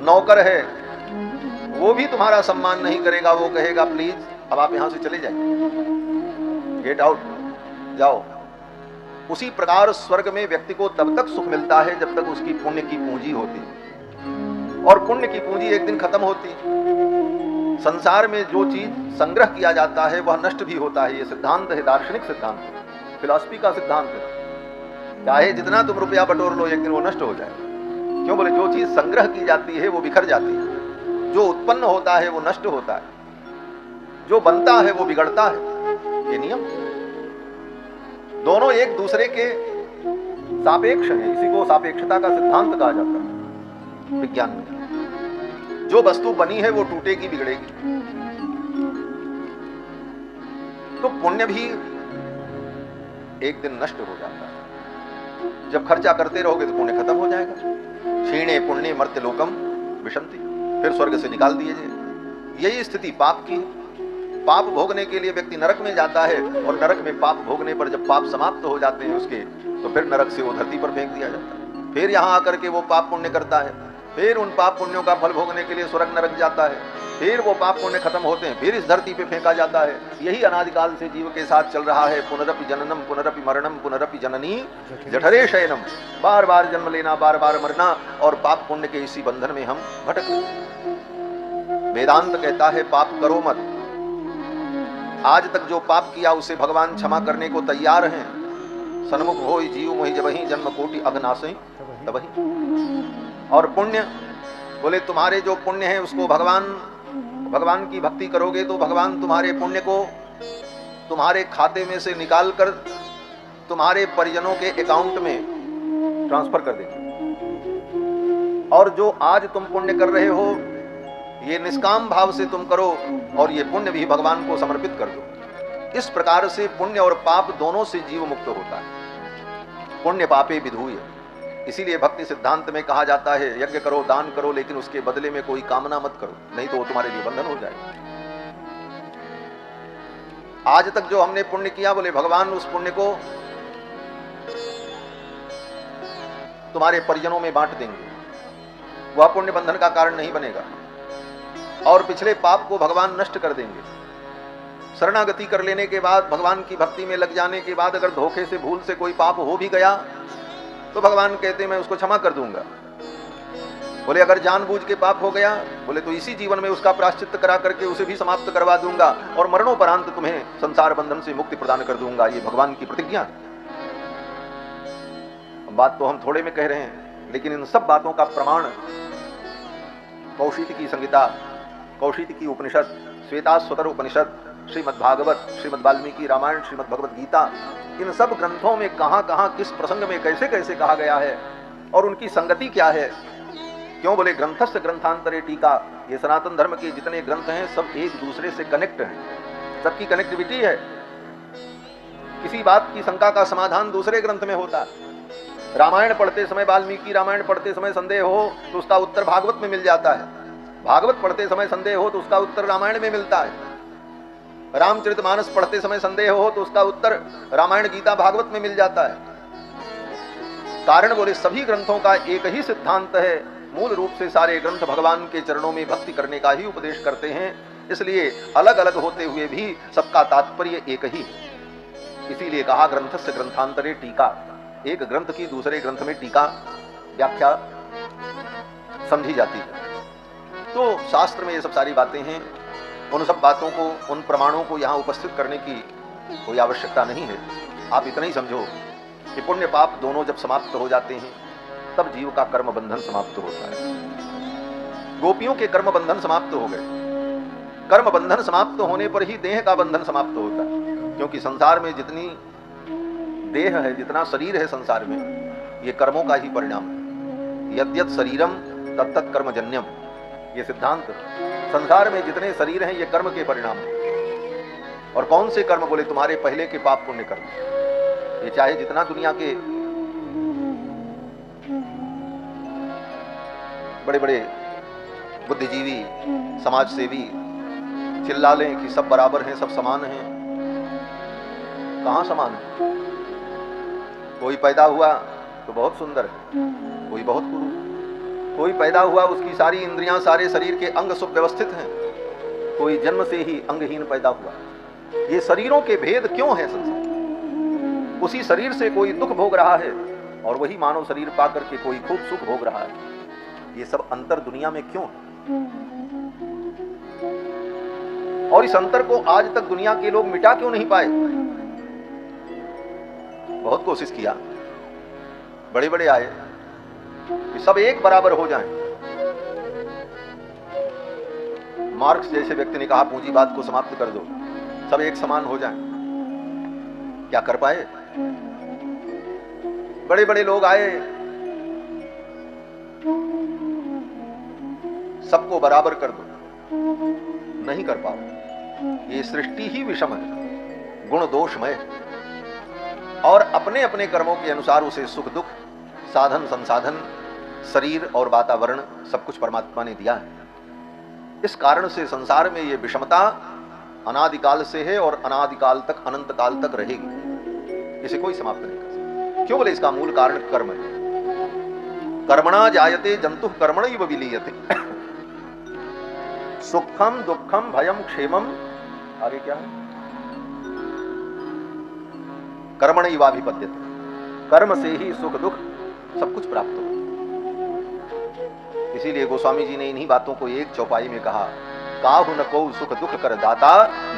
नौकर है वो भी तुम्हारा सम्मान नहीं करेगा। वो कहेगा प्लीज अब आप यहां से चले जाइए, गेट आउट, जाओ। उसी प्रकार स्वर्ग में व्यक्ति को तब तक सुख मिलता है जब तक उसकी पुण्य की पूंजी होती है, और पुण्य की पूंजी एक दिन खत्म होती है। संसार में जो चीज संग्रह किया जाता है वह नष्ट भी होता है। ये सिद्धांत है, दार्शनिक सिद्धांत है, फिलॉसफी का सिद्धांत है। चाहे जितना तुम रुपया बटोर लो, एक दिन वो नष्ट हो जाए। क्यों बोले? जो चीज संग्रह की जाती है वो बिखर जाती है, जो उत्पन्न होता है वो नष्ट होता है, जो बनता है वो बिगड़ता है। ये नियम दोनों एक दूसरे के सापेक्ष हैं। इसी को सापेक्षता का सिद्धांत कहा जाता है विज्ञान में। जो वस्तु बनी है वो टूटेगी, बिगड़ेगी। तो पुण्य भी एक दिन नष्ट हो जाता है। जब खर्चा करते रहोगे तो पुण्य खत्म हो जाएगा। क्षीणे पुण्य मर्त्य लोकम विशंति, फिर स्वर्ग से निकाल दिए जाए। यही स्थिति पाप की है। पाप भोगने के लिए व्यक्ति नरक में जाता है, और नरक में पाप भोगने पर जब पाप समाप्त हो जाते हैं उसके, तो फिर नरक से वो धरती पर फेंक दिया जाता है। फिर यहाँ आकर के वो पाप पुण्य करता है, फिर उन पाप पुण्यों का फल भोगने के लिए स्वर्ग नरक जाता है, फिर वो पाप पुण्य खत्म होते हैं, फिर इस धरती पे फेंका जाता है। यही अनादिकाल से जीव के साथ चल रहा है। पुनरपि जननम पुनरपि मरणम पुनरपि जननी जठरे शयनम, बार बार जन्म लेना, बार बार मरना, और पाप पुण्य के इसी बंधन में हम भटक। वेदांत कहता है पाप करो मत। आज तक जो पाप किया उसे भगवान क्षमा करने को तैयार हैं। सन्मुख होई जीव मोहि जबहि जन्म कोटि अघनासहि तबहि। और पुण्य बोले तुम्हारे जो पुण्य है उसको भगवान की भक्ति करोगे तो भगवान तुम्हारे पुण्य को तुम्हारे खाते में से निकाल कर तुम्हारे परिजनों के अकाउंट में ट्रांसफर कर देंगे। और जो आज तुम पुण्य कर रहे हो ये निष्काम भाव से तुम करो, और ये पुण्य भी भगवान को समर्पित कर दो। इस प्रकार से पुण्य और पाप दोनों से जीव मुक्त होता है। पुण्य पापे विधूय, इसीलिए भक्ति सिद्धांत में कहा जाता है यज्ञ करो, दान करो, लेकिन उसके बदले में कोई कामना मत करो, नहीं तो वो तुम्हारे लिए बंधन हो जाएगा। आज तक जो हमने पुण्य किया, बोले भगवान उस पुण्य को तुम्हारे परिजनों में बांट देंगे, वह पुण्य बंधन का कारण नहीं बनेगा। और पिछले पाप को भगवान नष्ट कर देंगे। शरणागति कर लेने के बाद, भगवान की भक्ति में लग जाने के बाद, अगर धोखे से भूल से कोई पाप हो भी गया तो भगवान कहते मैं उसको क्षमा कर दूंगा। बोले अगर जानबूझ के पाप हो गया, बोले तो इसी जीवन में उसका प्रायश्चित करा करके उसे भी समाप्त करवा दूंगा, और मरणोपरांत तुम्हें संसार बंधन से मुक्ति प्रदान कर दूंगा। ये भगवान की प्रतिज्ञा है। बात तो हम थोड़े में कह रहे हैं, लेकिन इन सब बातों का प्रमाण कौशिक की संहिता, कौशिक की उपनिषद, श्वेताश्वतर उपनिषद, श्रीमद् भागवत, श्रीमद् वाल्मीकि रामायण, श्रीमद् भगवद गीता, इन सब ग्रंथों में कहाँ कहाँ किस प्रसंग में कैसे कैसे कहा गया है और उनकी संगति क्या है। क्यों बोले ग्रंथस्य ग्रंथांतरे टीका, ये सनातन धर्म के जितने ग्रंथ हैं सब एक दूसरे से कनेक्ट हैं, सबकी कनेक्टिविटी है। किसी बात की शंका का समाधान दूसरे ग्रंथ में होता है। रामायण पढ़ते समय, वाल्मीकि रामायण पढ़ते समय संदेह हो तो उसका उत्तर भागवत में मिल जाता है, भागवत पढ़ते समय संदेह हो तो उसका उत्तर रामायण में मिलता है, रामचरितमानस पढ़ते समय संदेह हो तो उसका उत्तर रामायण गीता भागवत में मिल जाता है। कारण बोले सभी ग्रंथों का एक ही सिद्धांत है, मूल रूप से सारे ग्रंथ भगवान के चरणों में भक्ति करने का ही उपदेश करते हैं। इसलिए अलग अलग होते हुए भी सबका तात्पर्य एक ही है। इसीलिए कहा ग्रंथस्य ग्रंथांतरे टीका, एक ग्रंथ की दूसरे ग्रंथ में टीका व्याख्या समझी जाती है। तो शास्त्र में ये सब सारी बातें हैं, उन सब बातों को, उन प्रमाणों को यहाँ उपस्थित करने की कोई आवश्यकता नहीं है। आप इतना ही समझो कि पुण्य पाप दोनों जब समाप्त हो जाते हैं तब जीव का कर्म बंधन समाप्त होता है। गोपियों के कर्म बंधन समाप्त हो गए। कर्म बंधन समाप्त होने पर ही देह का बंधन समाप्त होता है, क्योंकि संसार में जितनी देह है, जितना शरीर है संसार में, ये कर्मों का ही परिणाम है। यद्यत शरीरम तत्तत् कर्मजन्यम, ये सिद्धांत। संसार में जितने शरीर हैं ये कर्म के परिणाम हैं। और कौन से कर्म बोले तुम्हारे पहले के पाप पुण्य कर्म। ये चाहे जितना दुनिया के बड़े बड़े बुद्धिजीवी, समाज सेवी चिल्ला लें कि सब बराबर हैं, सब समान हैं, कहाँ समान है? कोई पैदा हुआ तो बहुत सुंदर है, कोई बहुत कुरूप। कोई पैदा हुआ उसकी सारी इंद्रियां, सारे शरीर के अंग सुव्यवस्थित हैं, कोई जन्म से ही अंगहीन पैदा हुआ। ये शरीरों के भेद क्यों है संसार? उसी शरीर से कोई दुख भोग रहा है और वही मानव शरीर पा करके कोई खूब सुख भोग रहा है। ये सब अंतर दुनिया में क्यों? और इस अंतर को आज तक दुनिया के लोग मिटा क्यों नहीं पाए? बहुत कोशिश किया, बड़े बड़े आए कि सब एक बराबर हो जाएं। मार्क्स जैसे व्यक्ति ने कहा पूंजीवाद को समाप्त कर दो, सब एक समान हो जाएं। क्या कर पाए? बड़े बड़े लोग आए, सबको बराबर कर दो, नहीं कर पाओ। ये सृष्टि ही विषम है, गुण दोषमय, और अपने अपने कर्मों के अनुसार उसे सुख दुख, साधन संसाधन, शरीर और वातावरण सब कुछ परमात्मा ने दिया है। इस कारण से संसार में ये विषमता अनादिकाल से है और अनादिकाल तक, अनंत काल तक रहेगी। इसे कोई समाप्त नहीं कर सकता। क्यों? बोले इसका मूल कारण कर्म है। कर्मणा जायते जंतु कर्मणैव विलीयते। सुखम दुखम भयम क्षेमम, आगे क्या है? कर्मणैवाभिपद्यते। कर्म से ही सुख दुख सब कुछ प्राप्त हो। इसीलिए गोस्वामी जी ने इन्हीं बातों को एक चौपाई में कहा, काहु न को सुख दुख कर दाता,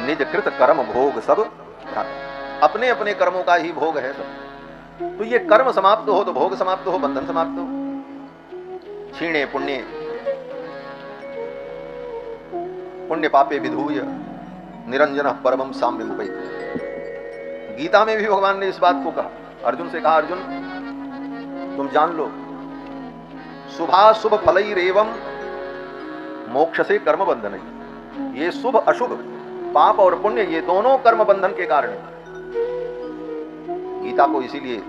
निज कृत कर्म भोग सब भ्राता। अपने अपने कर्मों का ही भोग है सब। तो ये कर्म समाप्त हो तो भोग समाप्त हो, बंधन समाप्त हो। क्षीणे पुण्य पुण्य पापे विधूय निरंजन परमम साम्य मुपैति। गीता में भी भगवान ने इस बात को कहा, अर्जुन से कहा, अर्जुन तुम जान लो, शुभाशुभ फलैरेवं मोक्ष से कर्म बंधन है। ये शुभ अशुभ, पाप और पुण्य, ये दोनों कर्म बंधन के कारण है। गीता को इसीलिए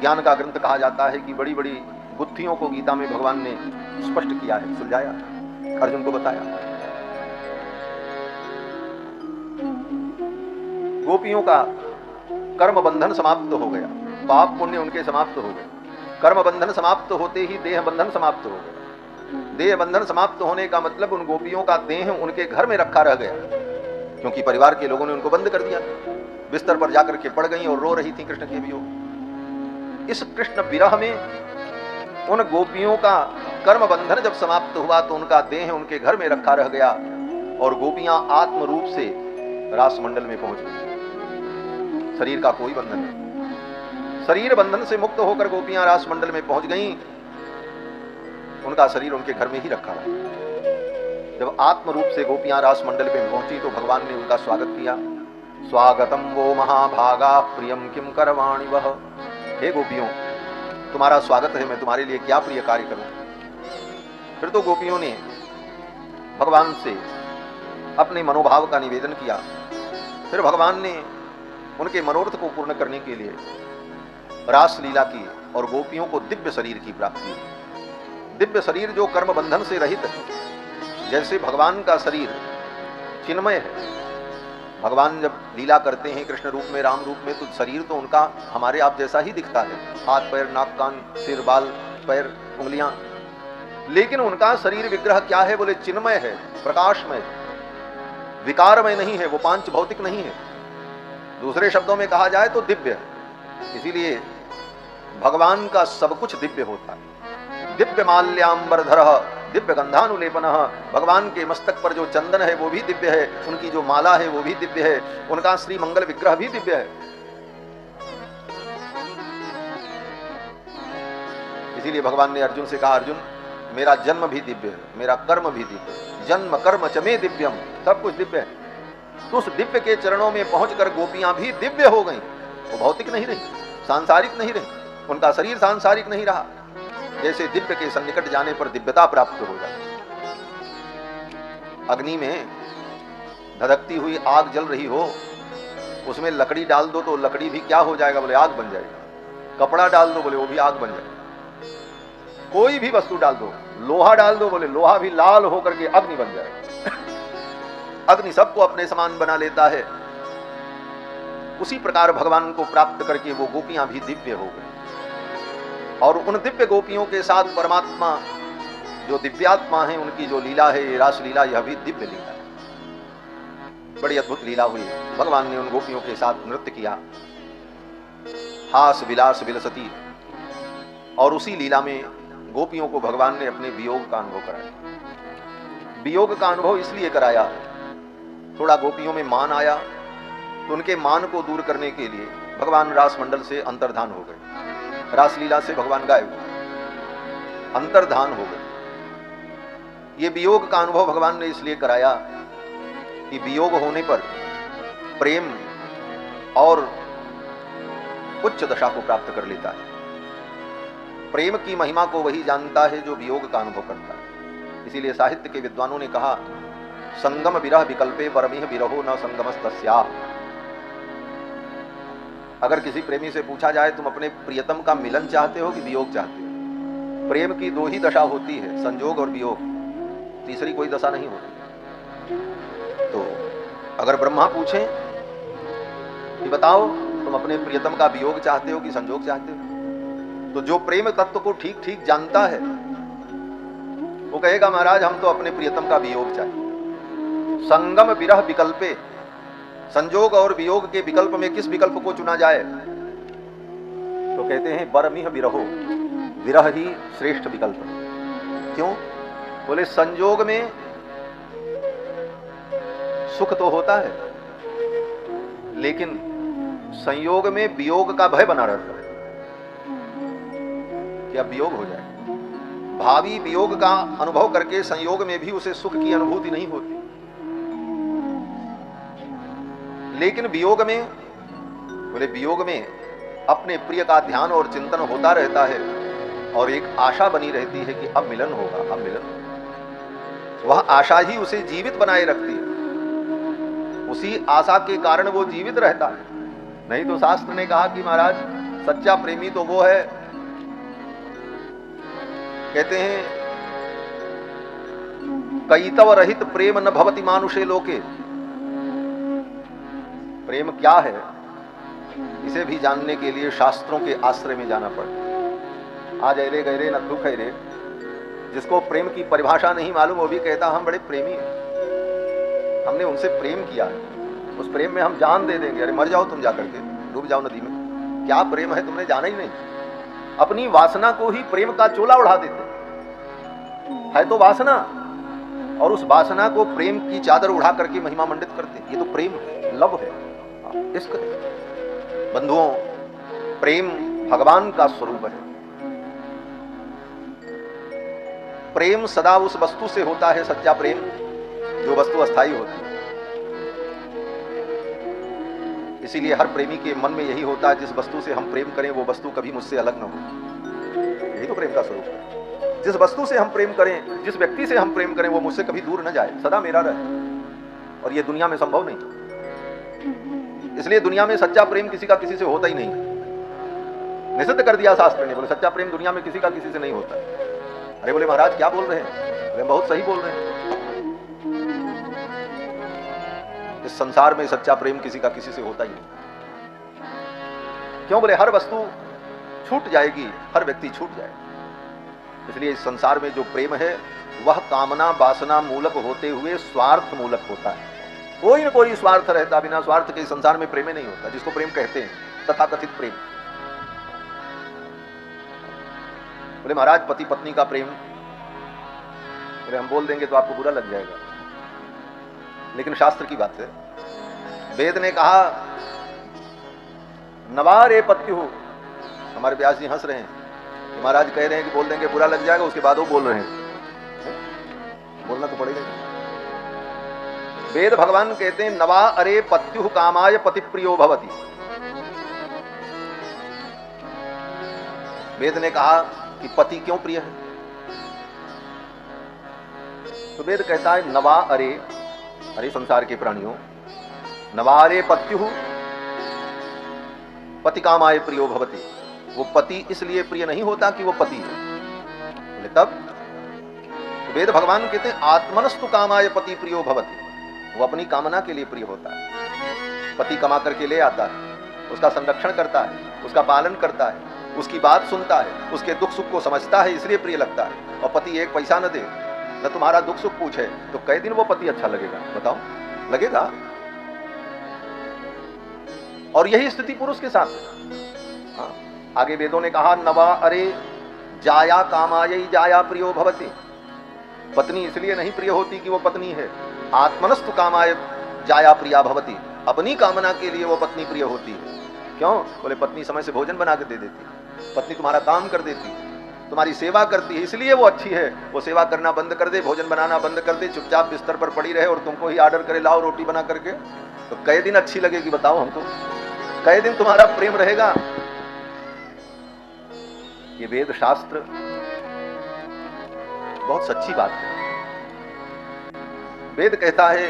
ज्ञान का ग्रंथ कहा जाता है कि बड़ी बड़ी गुत्थियों को गीता में भगवान ने स्पष्ट किया है, सुलझाया, अर्जुन को बताया। गोपियों का कर्म बंधन समाप्त हो गया, पाप पुण्य उनके समाप्त हो गए। कर्म बंधन समाप्त होते ही देह बंधन समाप्त हो गया। देह बंधन समाप्त होने का मतलब उन गोपियों का देह उनके घर में रखा रह गया, क्योंकि परिवार के लोगों ने उनको बंद कर दिया। बिस्तर पर जाकर के पड़ गईं और रो रही थी कृष्ण के वियोग। इस कृष्ण विरह में उन गोपियों का कर्म बंधन जब समाप्त हुआ तो उनका देह उनके घर में रखा रह गया और गोपियां आत्म रूप से रास मंडल में पहुंच गई। शरीर का कोई बंधन नहीं। शरीर बंधन से मुक्त होकर गोपियां रास मंडल में पहुंच गईं। उनका शरीर उनके घर में ही रखा रहा। जब आत्म रूप से गोपियां रास मंडल में पहुंची तो भगवान ने उनका स्वागत किया। स्वागतम वो महाभागा प्रियम किम करवाणि वह। हे गोपियों, तुम्हारा स्वागत है, मैं तुम्हारे लिए क्या प्रिय कार्य करूं। फिर तो गोपियों ने भगवान से अपने मनोभाव का निवेदन किया। फिर भगवान ने उनके मनोरथ को पूर्ण करने के लिए रास लीला की और गोपियों को दिव्य शरीर की प्राप्ति हुई। दिव्य शरीर जो कर्म बंधन से रहित है। जैसे भगवान का शरीर चिन्मय है। भगवान जब लीला करते हैं कृष्ण रूप में, राम रूप में, तो शरीर तो उनका हमारे आप जैसा ही दिखता है, हाथ पैर नाक कान सिर बाल पैर उंगलियां। लेकिन उनका शरीर विग्रह क्या है? बोले चिन्मय है, प्रकाशमय, विकारमय नहीं है, वो पांच भौतिक नहीं है। दूसरे शब्दों में कहा जाए तो दिव्य है। इसीलिए भगवान का सब कुछ दिव्य होता है। दिव्य माल्याम्बरधरः दिव्य गंधानुलेपनः। भगवान के मस्तक पर जो चंदन है वो भी दिव्य है, उनकी जो माला है वो भी दिव्य है, उनका श्री मंगल विग्रह भी दिव्य है। इसीलिए भगवान ने अर्जुन से कहा, अर्जुन मेरा जन्म भी दिव्य है, मेरा कर्म भी दिव्य है, जन्म कर्म च मे दिव्यम, सब कुछ दिव्य है। तो उस दिव्य के चरणों में पहुंचकर गोपियां भी दिव्य हो गईं। वो भौतिक नहीं रही, सांसारिक नहीं रही, उनका शरीर सांसारिक नहीं रहा। जैसे दिव्य के सन्निकट जाने पर दिव्यता प्राप्त हो जाती। अग्नि में धधकती हुई आग जल रही हो, उसमें लकड़ी डाल दो तो लकड़ी भी क्या हो जाएगा? बोले आग बन जाएगा। कपड़ा डाल दो, बोले वो भी आग बन जाएगा। कोई भी वस्तु डाल दो, लोहा डाल दो, बोले लोहा भी लाल होकर के अग्नि बन जाएगा। अग्नि सबको अपने समान बना लेता है। उसी प्रकार भगवान को प्राप्त करके वो गोपियां भी दिव्य हो गई। और उन दिव्य गोपियों के साथ परमात्मा जो दिव्यात्मा है, उनकी जो लीला है, ये रास लीला, यह भी दिव्य लीला है। बड़ी अद्भुत लीला हुई। भगवान ने उन गोपियों के साथ नृत्य किया। हास विलास विलसती, और उसी लीला में गोपियों को भगवान ने अपने वियोग का अनुभव कराया। वियोग का अनुभव इसलिए कराया, थोड़ा गोपियों में मान आया तो उनके मान को दूर करने के लिए भगवान रास मंडल से अंतर्धान हो गए, रासलीला से भगवान गायब हो गए, अंतर्धान हो गए। ये वियोग का अनुभव भगवान ने इसलिए कराया कि वियोग होने पर प्रेम और उच्च दशा को प्राप्त कर लेता है। प्रेम की महिमा को वही जानता है जो वियोग का अनुभव करता है। इसीलिए साहित्य के विद्वानों ने कहा, संगम विरह विकल्पे परमिह विरहो न संगमस्तस्या। अगर किसी प्रेमी से पूछा जाए तुम अपने प्रियतम का मिलन चाहते हो कि वियोग चाहते हो, प्रेम की दो ही दशा होती है, संजोग और वियोग, तीसरी कोई दशा नहीं होती। तो अगर ब्रह्मा पूछें कि बताओ तुम अपने प्रियतम का वियोग चाहते हो कि संजोग चाहते हो, तो जो प्रेम तत्व को ठीक ठीक जानता है वो कहेगा महाराज हम तो अपने प्रियतम का वियोग चाहिए। संगम विरह विकल्पे, संजोग और वियोग के विकल्प में किस विकल्प को चुना जाए? तो कहते हैं बरमिह विरहो, विरह ही श्रेष्ठ विकल्प। क्यों? बोले संजोग में सुख तो होता है, लेकिन संयोग में वियोग का भय बना रहता है कि अब वियोग हो जाए। भावी वियोग का अनुभव करके संयोग में भी उसे सुख की अनुभूति नहीं होती, लेकिन वियोग में, बोले वियोग में अपने प्रिय का ध्यान और चिंतन होता रहता है और एक आशा बनी रहती है कि अब मिलन होगा, अब मिलन होगा। वह आशा ही उसे जीवित बनाए रखती है, उसी आशा के कारण वो जीवित रहता है। नहीं तो शास्त्र ने कहा कि महाराज सच्चा प्रेमी तो वो है, कहते हैं कईतव रहित प्रेम न भवति मानुषे लोके। प्रेम क्या है इसे भी जानने के लिए शास्त्रों के आश्रय में जाना पड़ता है। आज अरे गहरे न दुख है रे, जिसको प्रेम की परिभाषा नहीं मालूम वो भी कहता हम बड़े प्रेमी हैं, हमने उनसे प्रेम किया है, उस प्रेम में हम जान दे देंगे। अरे मर जाओ तुम जाकर के, डूब जाओ नदी में, क्या प्रेम है तुमने जाना ही नहीं। अपनी वासना को ही प्रेम का चोला उड़ा देते है, तो वासना, और उस वासना को प्रेम की चादर उड़ा करके महिमा मंडित करते। ये तो प्रेम है, लव है, इश्क है। बंधुओं, प्रेम भगवान का स्वरूप है। प्रेम सदा उस वस्तु से होता है, सच्चा प्रेम, जो वस्तु अस्थायी होती है। इसीलिए हर प्रेमी के मन में यही होता है, जिस वस्तु से हम प्रेम करें वो वस्तु कभी मुझसे अलग न हो। यही तो प्रेम का स्वरूप है। जिस वस्तु से हम प्रेम करें, जिस व्यक्ति से हम प्रेम करें, वो मुझसे कभी दूर न जाए, सदा मेरा रहे। और ये दुनिया में संभव नहीं। इसलिए दुनिया में सच्चा प्रेम किसी का किसी से होता ही नहीं। निषिद्ध कर दिया शास्त्र ने, बोले सच्चा प्रेम दुनिया में किसी का किसी से नहीं होता। अरे बोले महाराज क्या बोल रहे हैं? बोले बहुत सही बोल रहे हैं। इस संसार में सच्चा प्रेम किसी का किसी से होता ही नहीं। क्यों? बोले हर वस्तु छूट जाएगी, हर व्यक्ति छूट जाएगा। इसलिए इस संसार में जो प्रेम है वह कामना वासना मूलक होते हुए स्वार्थ मूलक होता है। कोई न कोई स्वार्थ रहता, बिना स्वार्थ के संसार में प्रेम नहीं होता, जिसको प्रेम कहते हैं, तथाकथित प्रेम। बोले महाराज पति पत्नी का प्रेम, बोले हम बोल देंगे तो आपको बुरा लग जाएगा, लेकिन शास्त्र की बात है। वेद ने कहा नवारे पत्यु। हमारे व्यास जी हंस रहे हैं, महाराज कह रहे हैं कि बोल देंगे बुरा लग जाएगा, उसके बाद वो बोल रहे हैं, बोलना तो पड़ेगा। वेद भगवान कहते हैं नवा अरे पत्यु कामाय पति प्रियो भवति। वेद ने कहा कि पति क्यों प्रिय है? तो वेद कहता है नवा अरे, अरे संसार के प्राणियों, नवारे पत्यु पति कामाय प्रियो भवति। वो पति इसलिए प्रिय नहीं होता कि वो पति है, तब वेद भगवान कहते हैं आत्मनस्तु कामाय पति प्रियो भवति। वो अपनी कामना के लिए प्रिय होता है। पति कमा करके ले आता है, उसका संरक्षण करता है, उसका पालन करता है, उसकी बात सुनता है, उसके दुख सुख को समझता है, इसलिए प्रिय लगता है। और पति एक पैसा न दे, न तुम्हारा दुख सुख पूछे, तो कई दिन वो पति अच्छा लगेगा? बताओ, लगेगा? और यही स्थिति पुरुष के साथ है। हाँ, आगे वेदों ने कहा नवा अरे जाया कामायई जाया प्रियो भवति। पत्नी इसलिए नहीं प्रिय होती कि वो पत्नी है, आत्मनस्तु कामाय जाया प्रिया भवति, अपनी कामना के लिए वो पत्नी प्रिय होती है। क्यों? बोले पत्नी समय से भोजन बना के दे देती, पत्नी तुम्हारा काम कर देती, तुम्हारी सेवा करती है, इसलिए वो अच्छी है। वो सेवा करना बंद कर दे, भोजन बनाना बंद कर दे, चुपचाप बिस्तर पर पड़ी रहे और तुमको ही ऑर्डर करे लाओ रोटी बना करके, तो कई दिन अच्छी लगेगी बताओ हमको? कई दिन तुम्हारा प्रेम रहेगा? ये वेद शास्त्र बहुत सच्ची बात है। वेद कहता है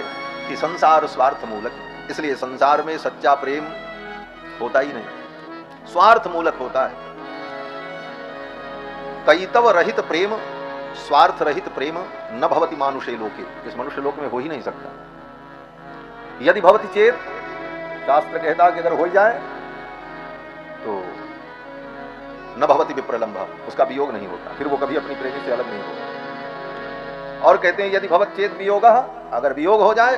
कि संसार स्वार्थ मूलक, इसलिए संसार में सच्चा प्रेम होता ही नहीं, स्वार्थ मूलक होता है। कैतव रहित प्रेम, स्वार्थ रहित प्रेम न भवति मानुषे लोके, इस मनुष्य लोक में हो ही नहीं सकता। यदि भवति चेत, शास्त्र कहता कि अगर हो जाए तो न भवति विप्रलंभ, उसका वियोग नहीं होता, फिर वो कभी अपनी प्रेमी से अलग नहीं होगा। और कहते हैं यदि भवत चेत वियोग, अगर वियोग हो जाए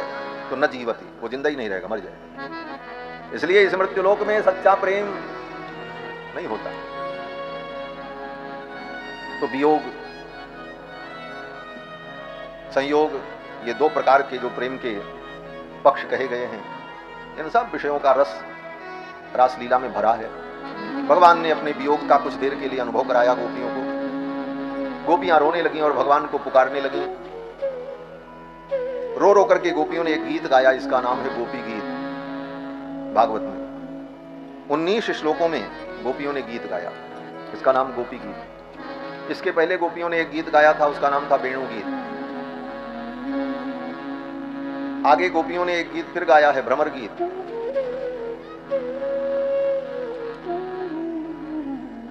तो न जीवति, वो जिंदा ही नहीं रहेगा, मर जाए। इसलिए इस मृत्यु लोक में सच्चा प्रेम नहीं होता। तो वियोग, संयोग, ये दो प्रकार के जो प्रेम के पक्ष कहे गए हैं, इन सब विषयों का रस रासलीला में भरा है। भगवान ने अपने वियोग का कुछ देर के लिए अनुभव कराया गोपियों को। गोपियां रोने लगीं और भगवान को पुकारने लगीं। रो रो करके गोपियों ने एक गीत गाया, इसका नाम है गोपी गीत। भागवत में 19 श्लोकों में गोपियों ने गीत गाया, इसका नाम गोपी गीत। इसके पहले गोपियों ने एक गीत गाया था, उसका नाम था वेणु गीत। आगे गोपियों ने एक गीत फिर गाया है, भ्रमर गीत।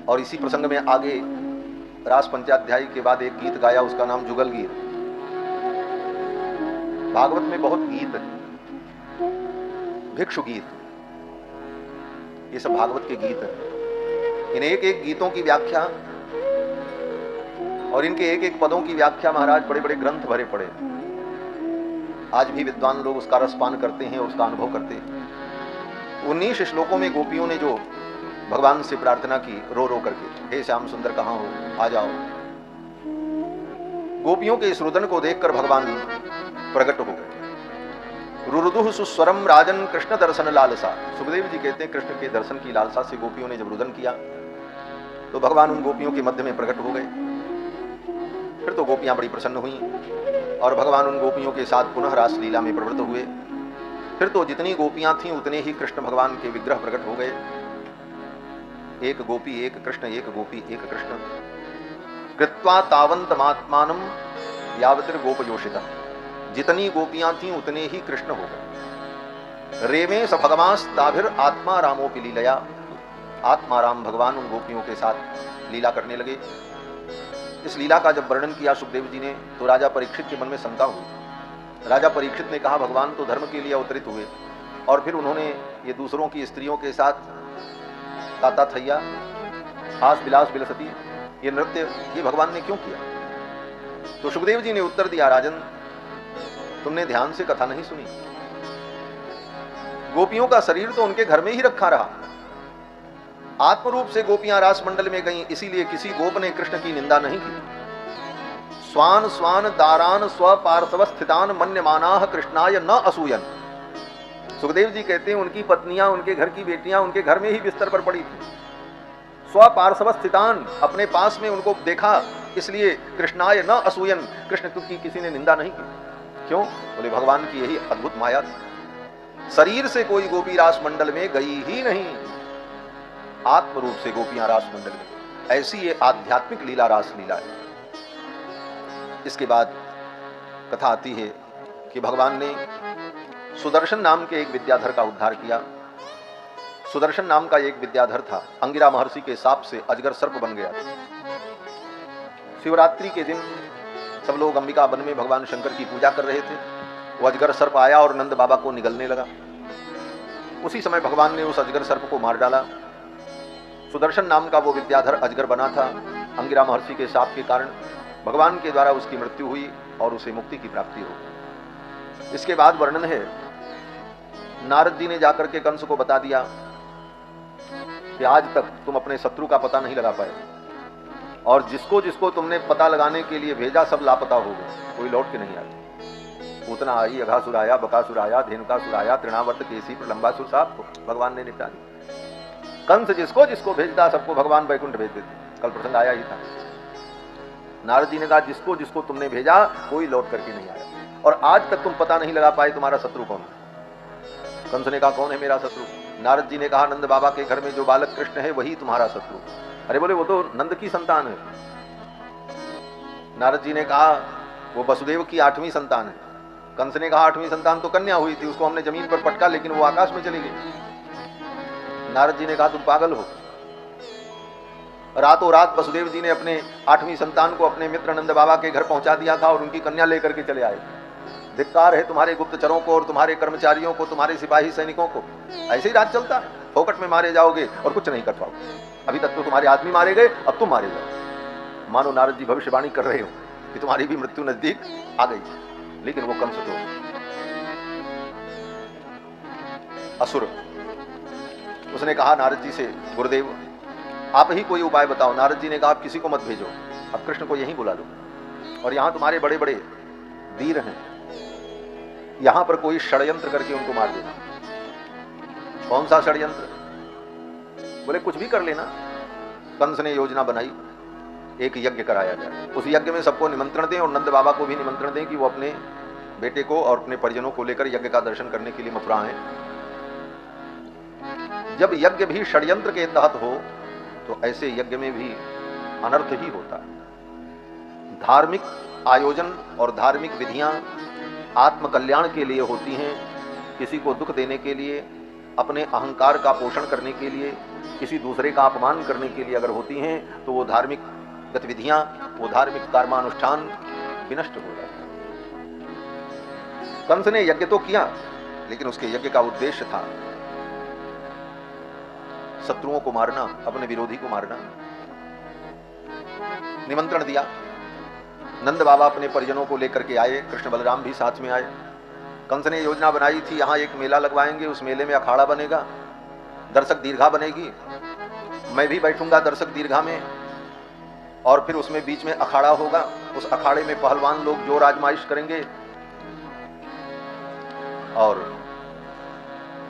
और इसी प्रसंग में आगे रास पंचाध्यायी के बाद एक गीत गाया, उसका नाम जुगल गीत। भागवत में बहुत गीत है, भिक्षु गीत, ये सब भागवत के गीत हैं। इन एक एक गीतों की व्याख्या और इनके एक एक पदों की व्याख्या महाराज बड़े बड़े ग्रंथ भरे पड़े। आज भी विद्वान लोग उसका रसपान करते हैं, उसका अनुभव करते हैं। 19 श्लोकों में गोपियों ने जो भगवान से प्रार्थना की रो रो करके, हे श्याम सुंदर कहाँ हो, आ जाओ। गोपियों के इस रुदन को देखकर भगवान प्रकट हो गए। रुरुदुः सुस्वरम राजन कृष्ण दर्शन लालसा। सुखदेव जी कहते हैं कृष्ण के दर्शन की लालसा से गोपियों ने जब रुदन किया तो भगवान उन गोपियों के मध्य में प्रकट हो गए। फिर तो गोपियां बड़ी प्रसन्न हुई और भगवान उन गोपियों के साथ पुनः रासलीला में प्रवृत्त हुए। फिर तो जितनी गोपियां थीं उतने ही कृष्ण भगवान के विग्रह प्रकट हो गए। एक गोपी एक कृष्ण, एक गोपी एक कृष्ण, कृत्वा तावन्तमात्मानं यावतिर गोपयोषिता। जितनी गोपियां थीं उतने ही कृष्ण हो गए। रेमे स भगवांस्ताभिर आत्मा रामोपि लीलया। आत्मा राम भगवान उन गोपियों के साथ लीला करने लगे। इस लीला का जब वर्णन किया सुखदेव जी ने तो राजा परीक्षित के मन में शंका हुई। राजा परीक्षित ने कहा भगवान तो धर्म के लिए अवतरित हुए और फिर उन्होंने ये दूसरों की स्त्रियों के साथ ताता थैया, हास विलास विलसती, ये नृत्य, ये भगवान ने क्यों किया? तो सुखदेव जी ने उत्तर दिया, राजन तुमने ध्यान से कथा नहीं सुनी। गोपियों का शरीर तो उनके घर में ही रखा रहा। आत्म रूप से गोपियां रास मंडल में गईं, इसीलिए किसी गोप ने कृष्ण की निंदा नहीं की। स्वान स्वान दारान स्व पार्श्व स्थितान मन्यमानाः कृष्णाय न असूयन। सुखदेव जी कहते हैं उनकी पत्नियां, उनके घर की बेटियां उनके घर में ही बिस्तर पर पड़ी थी। स्व पार्श्व स्थितान, अपने पास में उनको देखा, इसलिए कृष्णाय न असूयन, कृष्ण की किसी ने निंदा नहीं की। क्यों? बोले भगवान की यही अद्भुत माया थी। शरीर से कोई गोपी रास मंडल में गई ही नहीं, आत्म रूप से गोपियां रास मंडल में। ऐसी ये आध्यात्मिक लीला रास लीला है। इसके बाद कथा आती है कि भगवान ने सुदर्शन नाम के एक विद्याधर का उद्धार किया। सुदर्शन नाम का एक विद्याधर था, अंगिरा महर्षि के शाप से अजगर सर्प बन गया। शिवरात्रि के दिन सब लोग अंबिका वन में भगवान शंकर की पूजा कर रहे थे। वो अजगर सर्प आया और नंद बाबा को निगलने लगा। उसी समय भगवान ने उस अजगर सर्प को मार डाला। सुदर्शन नाम का वो विद्याधर अजगर बना था। अंगिरा महर्षि के शाप के कारण भगवान के द्वारा उसकी मृत्यु हुई और उसे मुक्ति की प्राप्ति हो। इसके बाद वर्णन है, नारद जी ने जाकर के कंस को बता दिया कि आज तक तुम अपने शत्रु का पता नहीं लगा पाए, और जिसको जिसको तुमने पता लगाने के लिए भेजा सब लापता हो गए, कोई लौट के नहीं आया। पूतना आई, अघासुर आया, बकासुर आया, धेनुकासुर आया, तृणावर्त, केसी, प्रलंबासुर, साहब को भगवान ने निपटा दिया। कंस जिसको जिसको भेजता सबको भगवान वैकुंठ भेज देते। कल प्रसंग आया ही था। नारद जी ने कहा जिसको जिसको तुमने भेजा कोई लौट करके नहीं आया, और आज तक तुम पता नहीं लगा पाए तुम्हारा शत्रु कौन है। कंस ने कहा कौन है मेरा शत्रु? नारद जी ने कहा नंद बाबा के घर में जो बालक कृष्ण है वही तुम्हारा शत्रु। अरे बोले वो तो नंद की संतान है। नारद जी ने कहा वो वसुदेव की 8वीं संतान है। कंस ने कहा 8वीं संतान तो कन्या हुई थी, उसको हमने जमीन पर पटका, लेकिन वो आकाश में चली गई। नारद जी ने कहा तुम पागल हो। रातों रात वसुदेव जी ने अपने 8वीं संतान को अपने मित्र नंद बाबा के घर पहुंचा दिया था और उनकी कन्या लेकर के चले आए। धिक्कार है तुम्हारे गुप्तचरों को और तुम्हारे कर्मचारियों को, तुम्हारे सिपाही सैनिकों को। ऐसे ही राज चलता है, फोकट में मारे जाओगे और कुछ नहीं कर पाओगे। अभी तक तो तुम्हारे आदमी मारे गए, अब तुम मारे जाओ। मानो नारद जी भविष्यवाणी कर रहे हो कि तुम्हारी भी मृत्यु नजदीक आ गई। लेकिन वो कंस तो असुर, उसने कहा नारद जी से गुरुदेव आप ही कोई उपाय बताओ। नारद जी ने कहा आप किसी को मत भेजो, अब कृष्ण को यहीं बुला लो, और यहां तुम्हारे बड़े बड़े वीर हैं, यहां पर कोई षड्यंत्र करके उनको मार देना। कौन सा षड्यंत्र? बोले कुछ भी कर लेना। कंस ने योजना बनाई, एक यज्ञ कराया जाए, उस यज्ञ में सबको निमंत्रण दें और नंद बाबा को भी निमंत्रण दें कि वो अपने बेटे को और अपने परिजनों को लेकर यज्ञ का दर्शन करने के लिए मथुरा आए। जब यज्ञ भी षड्यंत्र के तहत हो तो ऐसे यज्ञ में भी अनर्थ ही होता है। धार्मिक आयोजन और धार्मिक विधियां आत्म कल्याण के लिए होती हैं, किसी को दुख देने के लिए, अपने अहंकार का पोषण करने के लिए, किसी दूसरे का अपमान करने के लिए अगर होती हैं तो वो धार्मिक गतिविधियां, वो धार्मिक कर्मानुष्ठान विनष्ट हो जाता है। कंस ने यज्ञ तो किया, लेकिन उसके यज्ञ का उद्देश्य था शत्रुओं को मारना, अपने विरोधी को मारना। निमंत्रण दिया, नंद बाबा अपने परिजनों को लेकर के आए, कृष्ण बलराम भी साथ में आए। कंस ने योजना बनाई थी यहां एक मेला लगवाएंगे, उस मेले में अखाड़ा बनेगा, दर्शक दीर्घा बनेगी, मैं भी बैठूंगा दर्शक दीर्घा में, और फिर उसमें बीच में अखाड़ा होगा, उस अखाड़े में पहलवान लोग जोर आजमाइश करेंगे, और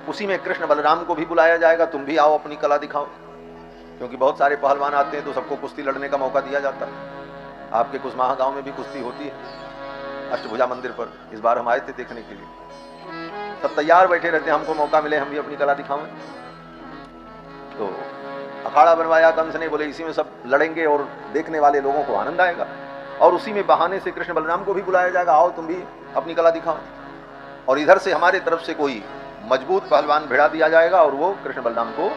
उसी में कृष्ण बलराम को भी बुलाया जाएगा, तुम भी आओ अपनी कला दिखाओ, क्योंकि बहुत सारे पहलवान आते हैं तो सबको कुश्ती लड़ने का मौका दिया जाता है। आपके कुसमाह गांव में भी कुश्ती होती है अष्टभुजा मंदिर पर, इस बार हम आए थे देखने के लिए। सब तैयार बैठे रहते हैं, हमको मौका मिले हम भी अपनी कला दिखावें। तो अखाड़ा बनवाया कंस ने, बोले इसी में सब लड़ेंगे और देखने वाले लोगों को आनंद आएगा, और उसी में बहाने से कृष्ण बलराम को भी बुलाया जाएगा, आओ तुम भी अपनी कला दिखाओ, और इधर से हमारे तरफ से कोई मजबूत पहलवान भिड़ा दिया जाएगा और वो कृष्ण बलराम को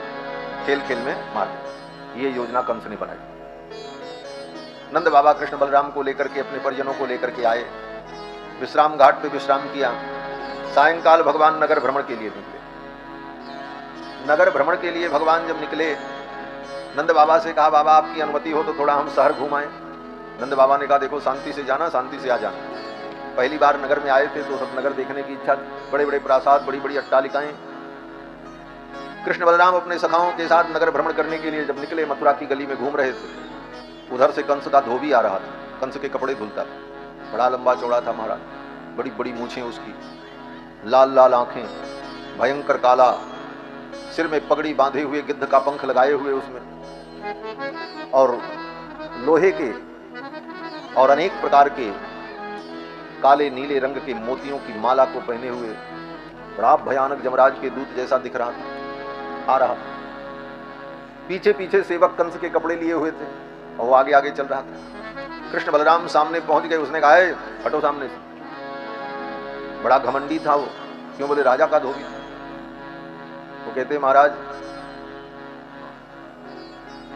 खेल खेल में मार देगा। ये योजना कंस ने बनाई। नंद बाबा कृष्ण बलराम को लेकर के, अपने परिजनों को लेकर के आए, विश्राम घाट पे विश्राम किया। सायंकाल भगवान नगर भ्रमण के लिए निकले। नगर भ्रमण के लिए भगवान जब निकले, नंद बाबा से कहा बाबा आपकी अनुमति हो तो थोड़ा हम शहर घुमाएं। नंद बाबा ने कहा देखो शांति से जाना, शांति से आ जाना। पहली बार नगर में आए थे तो सब नगर देखने की इच्छा, बड़े बड़े प्रासाद, बड़ी बड़ी अट्टालिकाएं। कृष्ण बलराम अपने सखाओं के साथ नगर भ्रमण करने के लिए जब निकले, मथुरा की गली में घूम रहे थे, उधर से कंस का धोबी आ रहा था, कंस के कपड़े धुलता, बड़ा लंबा चौड़ा था महाराज, बड़ी बड़ी मूछें उसकी, लाल लाल आंखें, भयंकर काला, सिर में पगड़ी बांधे हुए, गिद्ध का पंख लगाए हुए उसमें, और लोहे के और अनेक प्रकार के काले नीले रंग के मोतियों की माला को पहने हुए, बड़ा भयानक जमराज के दूत जैसा दिख रहा था, आ रहा। पीछे पीछे सेवक कंस के कपड़े लिए हुए थे और वो आगे आगे चल रहा था। कृष्ण बलराम सामने पहुंच गए, उसने कहा हटो सामने से। बड़ा घमंडी था वो, क्यों? बोले राजा का धोबी। वो कहते महाराज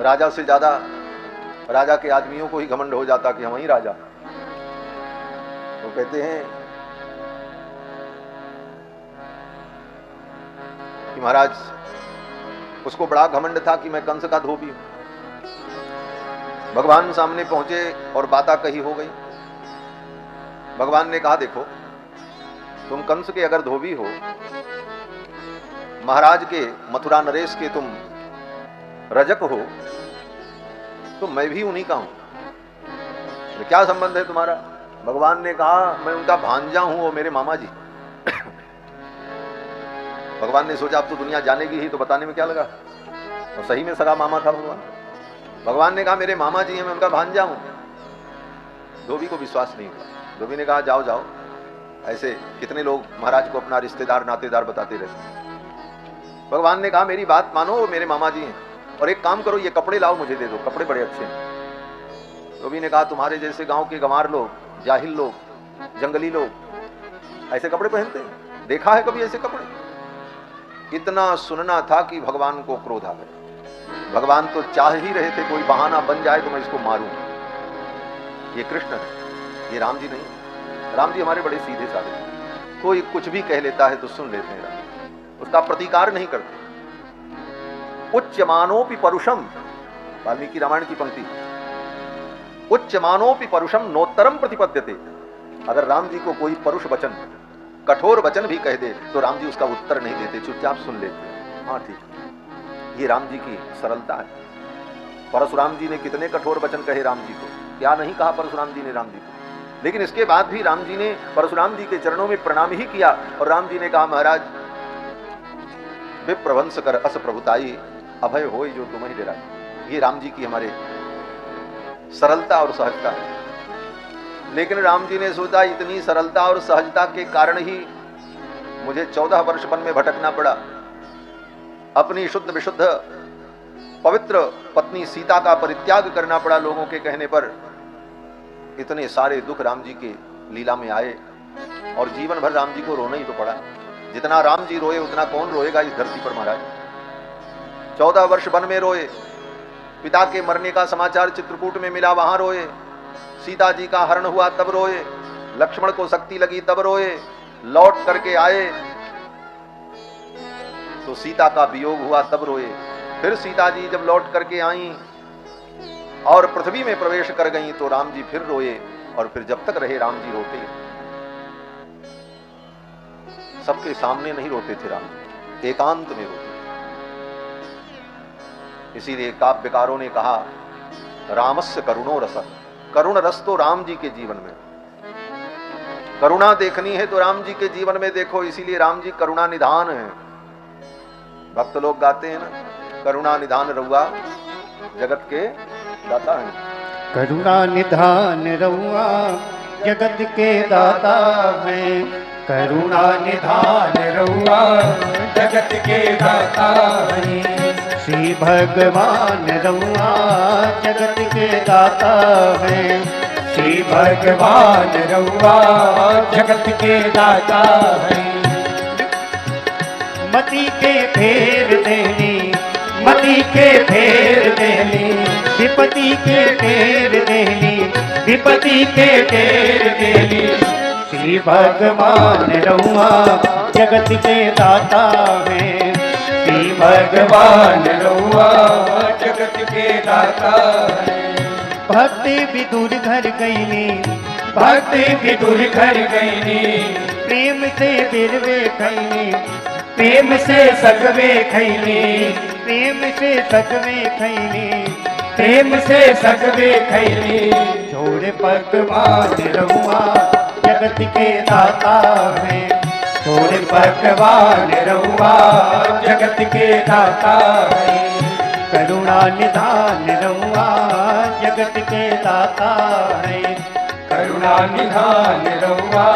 राजा से ज्यादा राजा के आदमियों को ही घमंड हो जाता कि हम ही राजा। वो कहते हैं कि महाराज उसको बड़ा घमंड था कि मैं कंस का धोबी हूं। भगवान सामने पहुंचे और बाता कही हो गई। भगवान ने कहा देखो तुम कंस के अगर धोबी हो, महाराज के, मथुरा नरेश के तुम रजक हो तो मैं भी उन्हीं का हूं। तो क्या संबंध है तुम्हारा? भगवान ने कहा मैं उनका भांजा हूं, वो मेरे मामा जी। भगवान ने सोचा अब तो दुनिया जानेगी ही, तो बताने में क्या लगा, और सही में सगा मामा था भगवान। भगवान ने कहा मेरे मामा जी हैं, मैं उनका भांजा हूं। धोबी को विश्वास नहीं हुआ। धोबी ने कहा जाओ जाओ, ऐसे कितने लोग महाराज को अपना रिश्तेदार नातेदार बताते रहते। भगवान ने कहा मेरी बात मानो, वो मेरे मामा जी हैं, और एक काम करो, ये कपड़े लाओ मुझे दे दो, कपड़े बड़े अच्छे हैं। धोबी ने कहा तुम्हारे जैसे गांव के गंवार लोग, जाहिल लोग, जंगली लोग ऐसे कपड़े पहनते हैं? देखा है कभी ऐसे कपड़े? इतना सुनना था कि भगवान को क्रोध आ गया। भगवान तो चाह ही रहे थे कोई बहाना बन जाए तो मैं इसको मारूं। ये कृष्ण है, ये राम जी नहीं। राम जी हमारे बड़े सीधे साधे, कोई कुछ भी कह लेता है तो सुन लेते हैं, उसका प्रतिकार नहीं करते। उच्चमानोपि परुषम, वाल्मीकि रामायण की पंक्ति, उच्चमानोपि परुषम नोत्तरम प्रतिपद्यते। अगर राम जी को कोई परुष वचन, कठोर वचन भी कह दे तो राम जी उसका उत्तर नहीं देते, चुपचाप सुन लेते। हाँ ठीक, ये राम जी की सरलता है। परशुराम जी ने कितने कठोर वचन कहे राम जी को, क्या नहीं कहा परशुराम जी ने राम जी को, लेकिन इसके बाद भी राम जी ने परशुराम जी के चरणों में प्रणाम ही किया। और राम जी ने कहा महाराज विप्रवंश कर अस प्रभुताई, अभय होय जो तुम ही डेरा। ये राम जी की हमारे सरलता और सहजता है। लेकिन राम जी ने सोचा इतनी सरलता और सहजता के कारण ही मुझे 14 वर्ष वन में भटकना पड़ा, अपनी शुद्ध विशुद्ध पवित्र पत्नी सीता का परित्याग करना पड़ा लोगों के कहने पर। इतने सारे दुख राम जी के लीला में आए और जीवन भर राम जी को रोना ही तो पड़ा। जितना राम जी रोए उतना कौन रोएगा इस धरती पर महाराज। 14 वर्ष वन में रोए, पिता के मरने का समाचार चित्रकूट में मिला वहां रोए, सीता जी का हरण हुआ तब रोए, लक्ष्मण को शक्ति लगी तब रोए, लौट करके आए तो सीता का वियोग हुआ तब रोए, फिर सीता जी जब लौट करके आईं और पृथ्वी में प्रवेश कर गईं तो राम जी फिर रोए, और फिर जब तक रहे राम जी रोते। सबके सामने नहीं रोते थे राम जी, एकांत में रोते। इसीलिए काव्यकारों ने कहा रामस्य करुणो रस, करुण रस तो राम जी के जीवन में। करुणा देखनी है तो राम जी के जीवन में देखो, इसीलिए राम जी करुणा निधान है। भक्त लोग गाते हैं ना, करुणा निधान रउआ जगत के दाता है। करुणा निधान रउआ जगत के दाता है, करुणा निधान रउआ जगत के दाता है। श्री भगवान रउआ जगत के दाता है, श्री भगवान रउआ जगत के दाता है। मति के फेर देनी, मति के फेर देनी, विपति के फेर देनी, विपति के फेर देनी। श्री भगवान रउआ जगत के दाता है, श्री भगवान रउआ जगत के दाता है। भक्ति विदुर घर गईनी, भक्ति विदुर घर गईनी, प्रेम से बिरवे खैनी, प्रेम से सगवे खैनी, प्रेम से सगवे खैनी, प्रेम से सगवे खैनी। छोड़ भगवान रउआ जगत के दाता है, छोड़ भगवान रउआ जगत के दाता है। करुणा निधान रउआ जगत के दाता है, करुणा निधान रउआ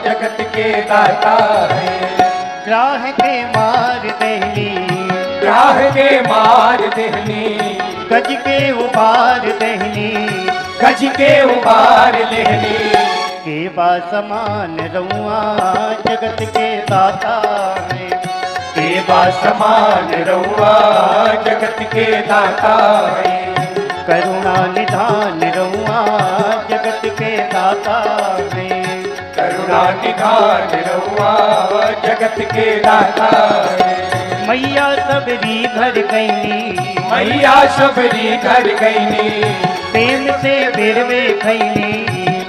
जगत के दाता है। ग्राह के मार देनी, ग्राह के मार देनी, गज के उबार देनी, गज के उबार लेनी। केवा समान रउआ जगत के दाता है, सेवा समान रउआ जगत के दाता है। करुणा निधान रउआ जगत के दाता है, करुणा निधान रउआ जगत के दाता है। मैया सबरी घर गईनी, मैया सबरी घर गईनी, प्रेम से बिरवे खैनी,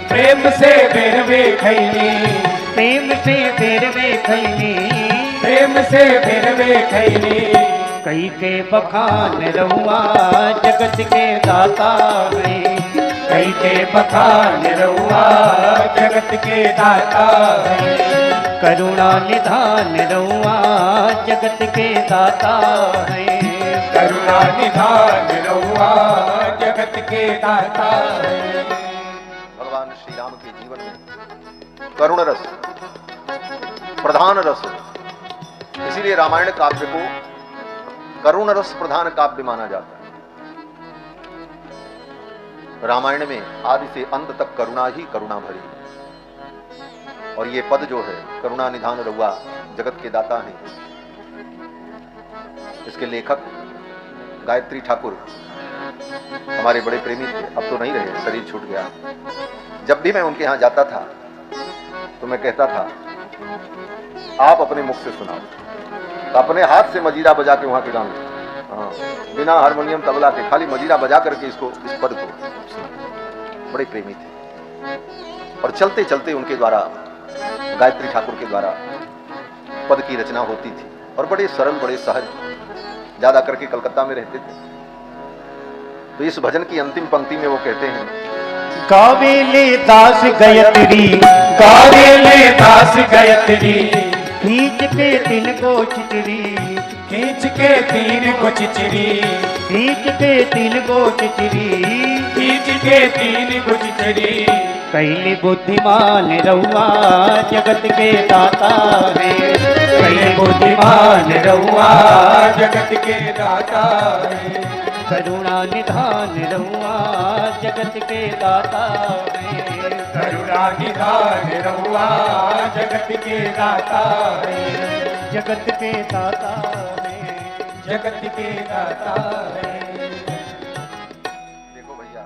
प्रेम से बिरवे खैनी, प्रेम से बिरवे खैनी, प्रेम से बिरवे खैनी। कई के बखान रहुआ जगत के दाता है। कई के बखान रहुआ जगत के दाता है। करुणा निधान रहुआ जगत के दाता है। करुणा निधान रहुआ जगत के दाता है। भगवान श्री राम के जीवन में करुण रस प्रधान रस, इसीलिए रामायण काव्य को करुण रस प्रधान काव्य माना जाता है। रामायण में आदि से अंत तक करुणा ही करुणा भरी, और ये पद जो है करुणा निधान रहुआ जगत के दाता हैं, इसके लेखक गायत्री ठाकुर हमारे बड़े प्रेमी थे। अब तो नहीं रहे, शरीर छूट गया। जब भी मैं उनके यहां जाता था तो मैं कहता था आप अपने मुख से सुनाओ, तो अपने हाथ से मजीरा बजा के वहां के गाने, बिना हारमोनियम तबला के, खाली मजीरा बजा करके इसको, इस पद को। बड़े प्रेमी थे, और चलते चलते उनके द्वारा, गायत्री ठाकुर के द्वारा पद की रचना होती थी, और बड़े सरल, बड़े सहज, ज्यादा करके कलकत्ता में रहते थे। तो इस भजन की अंतिम पंक्ति में वो कहते हैं, गावेले दास गायत्री, गावेले दास गायत्री, खींच के तीन को चिचरी, खींच के तीन को चिचरी, खींच के तीन को चिचरी, खींच के तीन को चिचरी। कैले बुद्धिमान रहुआ जगत के दाता है। कैले बुद्धिमान रहुआ जगत के दाता है। करुणा निधान रहुआ जगत के दाता है। करुणा निधान रहुआ जगत के दाता है। जगत के दाता है। जगत के दाता है। देखो भैया,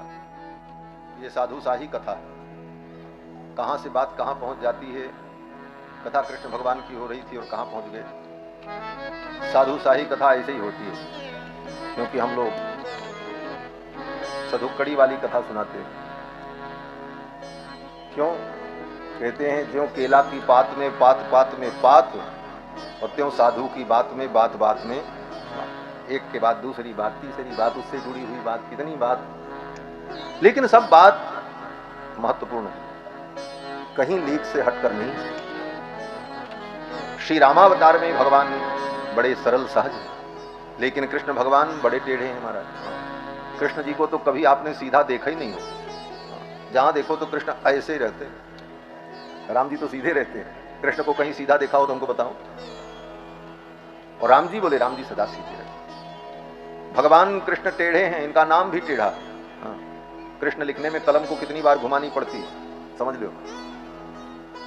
ये साधु शाही कथा है, कहां से बात कहां पहुंच जाती है। कथा कृष्ण भगवान की हो रही थी और कहां पहुंच गए। साधु शाही कथा ऐसे ही होती है, क्योंकि हम लोग सधुकड़ी वाली कथा सुनाते हैं। क्यों कहते हैं, ज्यों केला की पात में पात पात में पात, और त्यों साधु की बात में बात बात में बात। एक के बाद दूसरी बात, तीसरी बात, उससे जुड़ी हुई बात, कितनी बात, लेकिन सब बात महत्वपूर्ण है, कहीं लीक से हटकर नहीं। श्री रामावतार में भगवान बड़े सरल सहज, लेकिन कृष्ण भगवान बड़े टेढ़े हैं महाराज। कृष्ण जी को तो कभी आपने सीधा देखा ही नहीं हो। जहां देखो तो कृष्ण ऐसे ही रहते हैं। राम जी तो सीधे रहते हैं, कृष्ण को कहीं सीधा देखा हो तो हमको बताओ। और राम जी बोले, राम जी सदा सीधे रहते। भगवान कृष्ण टेढ़े हैं, इनका नाम भी टेढ़ा। कृष्ण लिखने में कलम को कितनी बार घुमानी पड़ती है, समझ लो।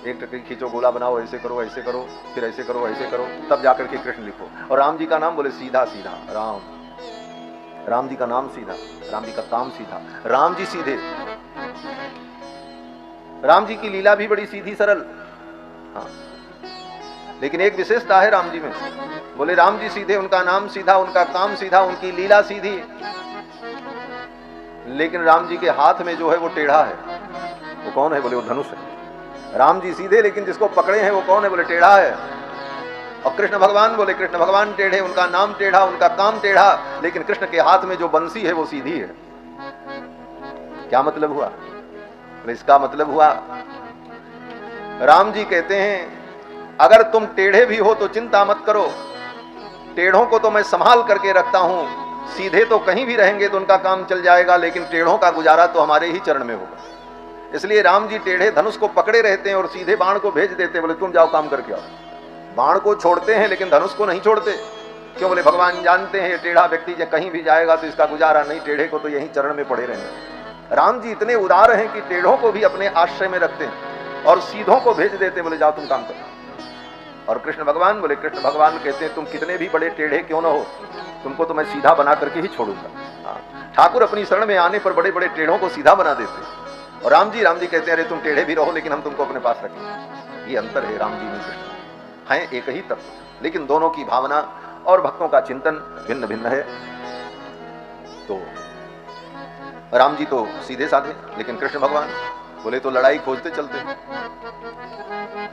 एक टकरी खींचो, गोला बनाओ, ऐसे करो, ऐसे करो, फिर ऐसे करो, ऐसे करो, तब जाकर के कृष्ण लिखो। और राम जी का नाम बोले सीधा सीधा राम। राम जी का नाम सीधा, राम जी का काम सीधा, राम जी सीधे। राम जी की लीला भी बड़ी सीधी सरल। हाँ, लेकिन एक विशेषता है राम जी में, बोले राम जी सीधे, उनका नाम सीधा, उनका काम सीधा, उनकी लीला सीधी। लेकिन राम जी के हाथ में जो है वो टेढ़ा है। वो कौन है? बोले वो धनुष है। राम जी सीधे, लेकिन जिसको पकड़े हैं वो कौन है? बोले टेढ़ा है। और कृष्ण भगवान बोले कृष्ण भगवान टेढ़े, उनका नाम टेढ़ा, उनका काम टेढ़ा, लेकिन कृष्ण के हाथ में जो बंसी है वो सीधी है। क्या मतलब हुआ? तो इसका मतलब हुआ, राम जी कहते हैं अगर तुम टेढ़े भी हो तो चिंता मत करो, टेढ़ों को तो मैं संभाल करके रखता हूं, सीधे तो कहीं भी रहेंगे तो उनका काम चल जाएगा, लेकिन टेढ़ों का गुजारा तो हमारे ही चरण में होगा। इसलिए राम जी टेढ़े धनुष को पकड़े रहते हैं और सीधे बाण को भेज देते, बोले तुम जाओ काम करके आओ। बाण को छोड़ते हैं लेकिन धनुष को नहीं छोड़ते। क्यों? बोले भगवान जानते हैं ये टेढ़ा व्यक्ति जब कहीं भी जाएगा तो इसका गुजारा नहीं, टेढ़े को तो यहीं चरण में पड़े रहेंगे। राम जी इतने उदार हैं कि टेढ़ों को भी अपने आश्रय में रखते हैं और सीधों को भेज देते, बोले जाओ तुम काम करो। और कृष्ण भगवान बोले, कृष्ण भगवान कहते हैं तुम कितने भी बड़े टेढ़े क्यों न हो, तुमको तो मैं सीधा बना करके ही छोड़ूंगा। ठाकुर अपनी शरण में आने पर बड़े बड़े टेढ़ों को सीधा बना देते। और राम जी कहते हैं अरे तुम टेढ़े भी रहो लेकिन हम तुमको अपने पास रखेंगे। ये अंतर है राम जी में कृष्ण, हैं एक ही तत्व, लेकिन दोनों की भावना और भक्तों का चिंतन भिन्न भिन्न है। तो राम जी तो सीधे साधे, लेकिन कृष्ण भगवान बोले तो लड़ाई खोजते चलते।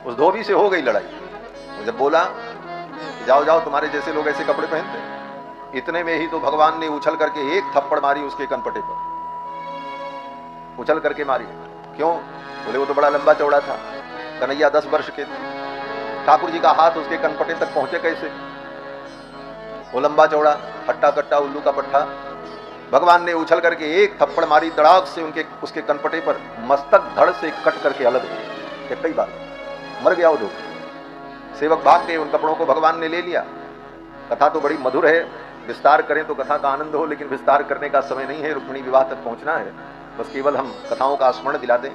उस धोबी से हो गई लड़ाई। जब बोला कि जाओ जाओ, तुम्हारे जैसे लोग ऐसे कपड़े पहनते, इतने में ही तो भगवान ने उछल करके एक थप्पड़ मारी उसके कनपटे पर, उछल करके मारी। क्यों? बोले वो तो बड़ा लंबा चौड़ा था, कन्हैया 10 वर्ष के थे, ठाकुर जी का हाथ उसके कनपटे तक पहुंचे कैसे? वो लंबा चौड़ा हट्टा कट्टा उल्लू का पट्टा। भगवान ने उछल करके एक थप्पड़ मारी, तड़ाक से उसके कनपटे पर मस्तक धड़ से कट करके अलग हो गया। कई बार मर गया वो लोग। सेवक भाग गए, उन कपड़ों को भगवान ने ले लिया। कथा तो बड़ी मधुर है, विस्तार करें तो कथा का आनंद हो, लेकिन विस्तार करने का समय नहीं है, रुक्मिणी विवाह तक पहुंचना है। बस केवल हम कथाओं का स्मरण दिला दें।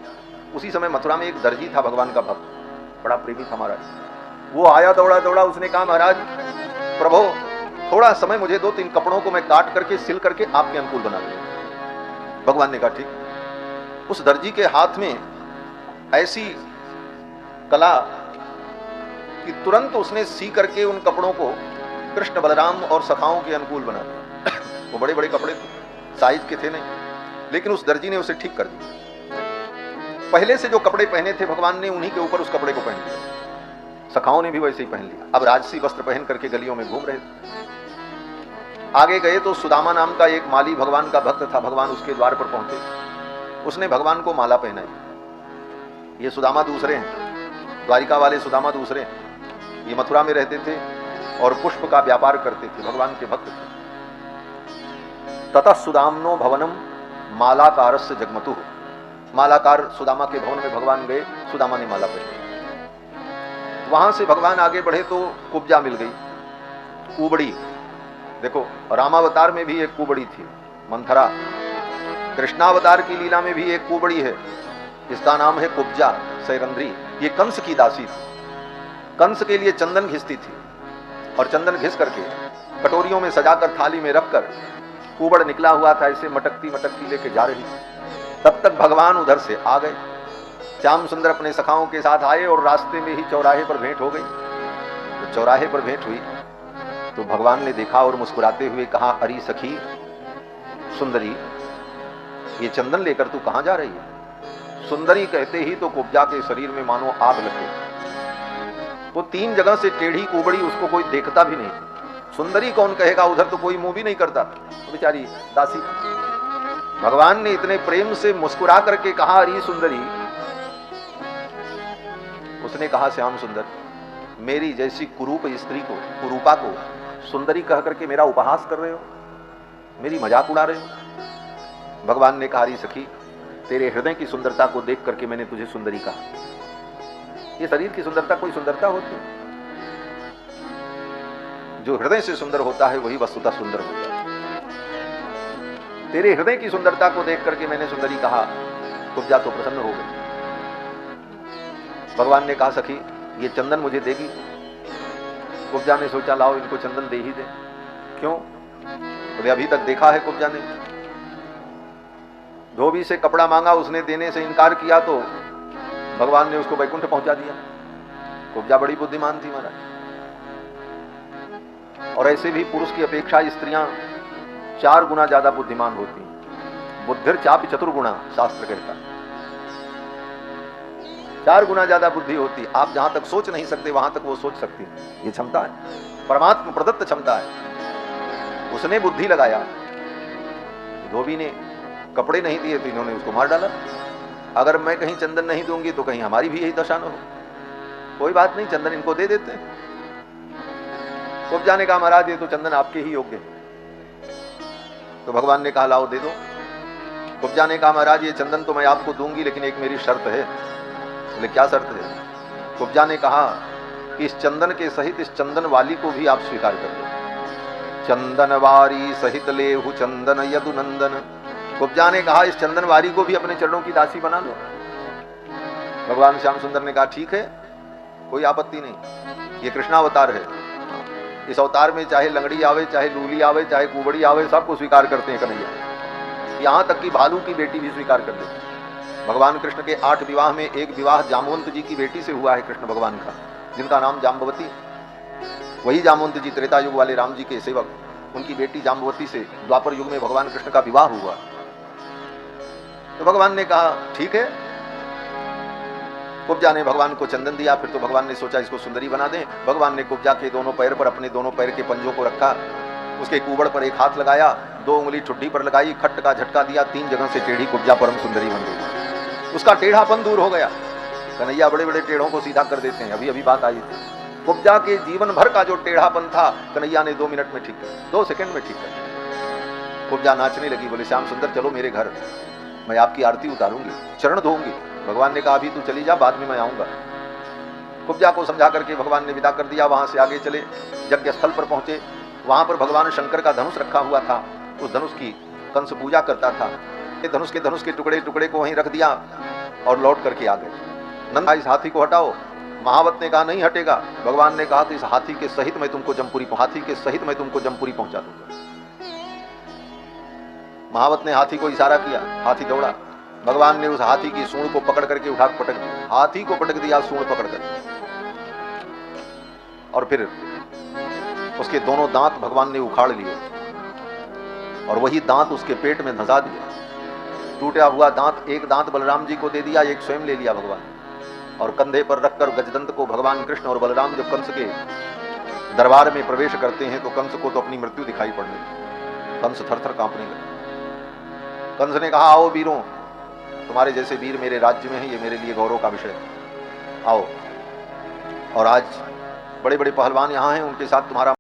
उसी समय मथुरा में एक दर्जी था, भगवान का भक्त, बड़ा प्रेमी था महाराज। वो आया दौड़ा दौड़ा, उसने कहा महाराज प्रभु थोड़ा समय मुझे दो, तो इन कपड़ों को मैं काट करके सिल करके आपके अनुकूल बना दूं। भगवान ने कहा ठीक। उस दर्जी के हाथ में ऐसी कला कि तुरंत उसने सी करके उन कपड़ों को कृष्ण बलराम और सखाओं के अनुकूल बना दिया। वो बड़े बड़े कपड़े थे, साइज के थे नहीं, लेकिन उस दर्जी ने उसे ठीक कर दिया। पहले से जो कपड़े पहने थे भगवान ने, उन्हीं के ऊपर उस कपड़े को पहन लिया। सखाओं ने भी वैसे ही पहन लिया। अब राजसी वस्त्र पहन करके गलियों में घूम रहे थे। आगे गए तो सुदामा नाम का एक माली भगवान का भक्त था। भगवान उसके द्वार पर पहुंचे, उसने भगवान को माला पहनाई। ये सुदामा दूसरे हैं, द्वारिका वाले सुदामा दूसरे हैं। ये मथुरा में रहते थे और पुष्प का व्यापार करते थे, भगवान के भक्त थे। ततः सुदामनो भवनम मालाकारस्य जगमतु। मालाकार सुदामा के भवन में भगवान गए, सुदामा ने माला पहनी। वहां से भगवान आगे बढ़े तो कुब्जा मिल गई, कुबड़ी। देखो रामावतार में भी एक कुबड़ी थी, मंथरा। कृष्णावतार की लीला में भी एक कुबड़ी है, इसका नाम है कुब्जा सैरंध्री। ये कंस की दासी थी, कंस के लिए चंदन घिसती थी और चंदन घिस करके कटोरियों में सजाकर थाली में रखकर कुबड़ निकला हुआ था, ऐसे मटकती मटकती लेके जा रही थी। तब तक भगवान उधर से आ गए। श्याम सुंदर अपने सखाओं के साथ आए और रास्ते में ही चौराहे पर भेंट हो गई। तो चौराहे पर भेंट हुई तो भगवान ने देखा और मुस्कुराते हुए कहा, अरे सखी सुंदरी, ये चंदन लेकर तू कहां जा रही है? सुंदरी कहते ही तो कुब्जा के शरीर में मानो आग लग गई। वो 3 जगह से टेढ़ी कुबड़ी, उसको कोई देखता भी नहीं। सुंदरी कौन कहेगा, उधर तो कोई मुंह भी नहीं करता, तो बेचारी दासी। भगवान ने इतने प्रेम से मुस्कुरा करके कहा, अरे सुंदरी। उसने कहा, श्याम सुंदर, मेरी जैसी कुरूप स्त्री को, कुरूपा को सुंदरी कह करके मेरा उपहास कर रहे हो, मेरी मजाक उड़ा रहे हो। भगवान ने कहा, अरे सखी, तेरे हृदय की सुंदरता को देख करके मैंने तुझे सुंदरी कहा। ये शरीर की सुंदरता कोई सुंदरता होती है? जो हृदय से सुंदर होता है वही वस्तुतः सुंदर होता है। तेरे हृदय की सुंदरता को देख करके मैंने सुंदरी कहा। कुब्जा तो प्रसन्न हो गई। भगवान ने कहा, सखी ये चंदन मुझे देगी? कुब्जा ने सोचा, लाओ इनको चंदन दे ही दे। क्यों? बोले अभी तक देखा है कुब्जा ने। धोबी से कपड़ा मांगा, उसने देने से इनकार किया तो भगवान ने उसको वैकुंठ पहुंचा दिया। कुब्जा बड़ी बुद्धिमान थी महाराज। और ऐसे भी पुरुष की अपेक्षा स्त्रियां 4 गुना ज्यादा बुद्धिमान होती हैं। बुद्धिर चापि चतुर्गुणा, शास्त्र कहता है। 4 गुना ज्यादा बुद्धि होती। आप जहां तक सोच नहीं सकते वहां तक वो सोच सकती है। ये क्षमता है, परमात्मा प्रदत्त क्षमता है। उसने बुद्धि लगाया। धोबी ने कपड़े नहीं दिए तो इन्होंने उसको मार डाला। अगर मैं कहीं चंदन नहीं दूंगी तो कहीं हमारी भी यही दशा न हो। कोई बात नहीं, चंदन इनको दे देते हैं। कुब्जा ने कहा, महाराज ये तो चंदन आपके ही योग्य है। तो भगवान ने कहा, लाओ दे दो। कुब्जा ने कहा, महाराज ये चंदन तो मैं आपको दूंगी, लेकिन एक मेरी शर्त है। बोले क्या शर्त है? कुब्जा ने कहा कि इस चंदन के सहित इस चंदन वाली को भी आप स्वीकार कर लो। चंदन वारी सहित लेहु चंदन यदु नंदन। कुब्जा ने कहा, इस चंदन वारी को भी अपने चरणों की दासी बना लो। भगवान श्याम सुंदर ने कहा, ठीक है, कोई आपत्ति नहीं। ये कृष्णावतार है, इस अवतार में चाहे लंगड़ी आवे, चाहे लूली आवे, चाहे कुबड़ी आवे, सबको स्वीकार करते हैं कन्हैया। यहां तक कि भालू की बेटी भी स्वीकार कर लेते। भगवान कृष्ण के 8 विवाह में एक विवाह जामवंत जी की बेटी से हुआ है, कृष्ण भगवान का, जिनका नाम जाम्बवती। वही जामवंत जी त्रेता युग वाले राम जी के सेवक, उनकी बेटी जाम्बवती से द्वापर युग में भगवान कृष्ण का विवाह हुआ। तो भगवान ने कहा, ठीक है। कुब्जा ने भगवान को चंदन दिया। फिर तो भगवान ने सोचा इसको सुंदरी बना दें। भगवान ने कुब्जा के दोनों पैर पर अपने दोनों पैर के पंजों को रखा उसके कुबड़ पर एक हाथ लगाया, 2 उंगली ठुड्डी पर लगाई, खट का झटका दिया, 3 जगह से टेढ़ी कुब्जा परम सुंदरी बन गई। उसका टेढ़ापन दूर हो गया। कन्हैया बड़े बड़े टेढ़ों को सीधा कर देते हैं, अभी अभी बात आई थी। कुब्जा के जीवन भर का जो टेढ़ापन था कन्हैया ने 2 मिनट में ठीक कर, 2 सेकंड में ठीक कर। कुब्जा नाचने लगी, बोले श्याम सुंदर चलो मेरे घर, मैं आपकी आरती उतारूंगी, चरण धोऊंगी। भगवान ने कहा अभी तू चली जा, बाद में मैं आऊंगा। कुब्जा को समझा करके भगवान ने विदा कर दिया। वहां से आगे चले, यज्ञ स्थल पर पहुंचे। वहां पर भगवान शंकर का धनुष रखा हुआ था। उस धनुष की कंस पूजा करता था। धनुष के टुकड़े टुकड़े को वहीं रख दिया और लौट करके आ गए। नंदा इस हाथी को हटाओ। महावत ने कहा नहीं हटेगा। भगवान ने कहा कि इस हाथी के सहित मैं तुमको जमपुरी पहुंचा दूंगा। महावत ने हाथी को इशारा किया, हाथी दौड़ा। भगवान ने उस हाथी की सूंड को पकड़ करके उठा पटक दिया, हाथी को पटक दिया सूंड पकड़ कर, और फिर उसके दोनों दांत भगवान ने उखाड़ लिए और वही दांत उसके पेट में धंसा दिया। टूटा हुआ दांत, एक दांत बलराम जी को दे दिया, एक स्वयं ले लिया भगवान, और कंधे पर रखकर गजदंत को भगवान कृष्ण और बलराम जब कंस के दरबार में प्रवेश करते हैं तो कंस को तो अपनी मृत्यु दिखाई पड़ने लगी। कंस थर-थर कांपने लगा। कंस ने कहा आओ वीरों, तुम्हारे जैसे वीर मेरे राज्य में है, ये मेरे लिए गौरव का विषय है, आओ। और आज बड़े बड़े पहलवान यहाँ हैं, उनके साथ तुम्हारा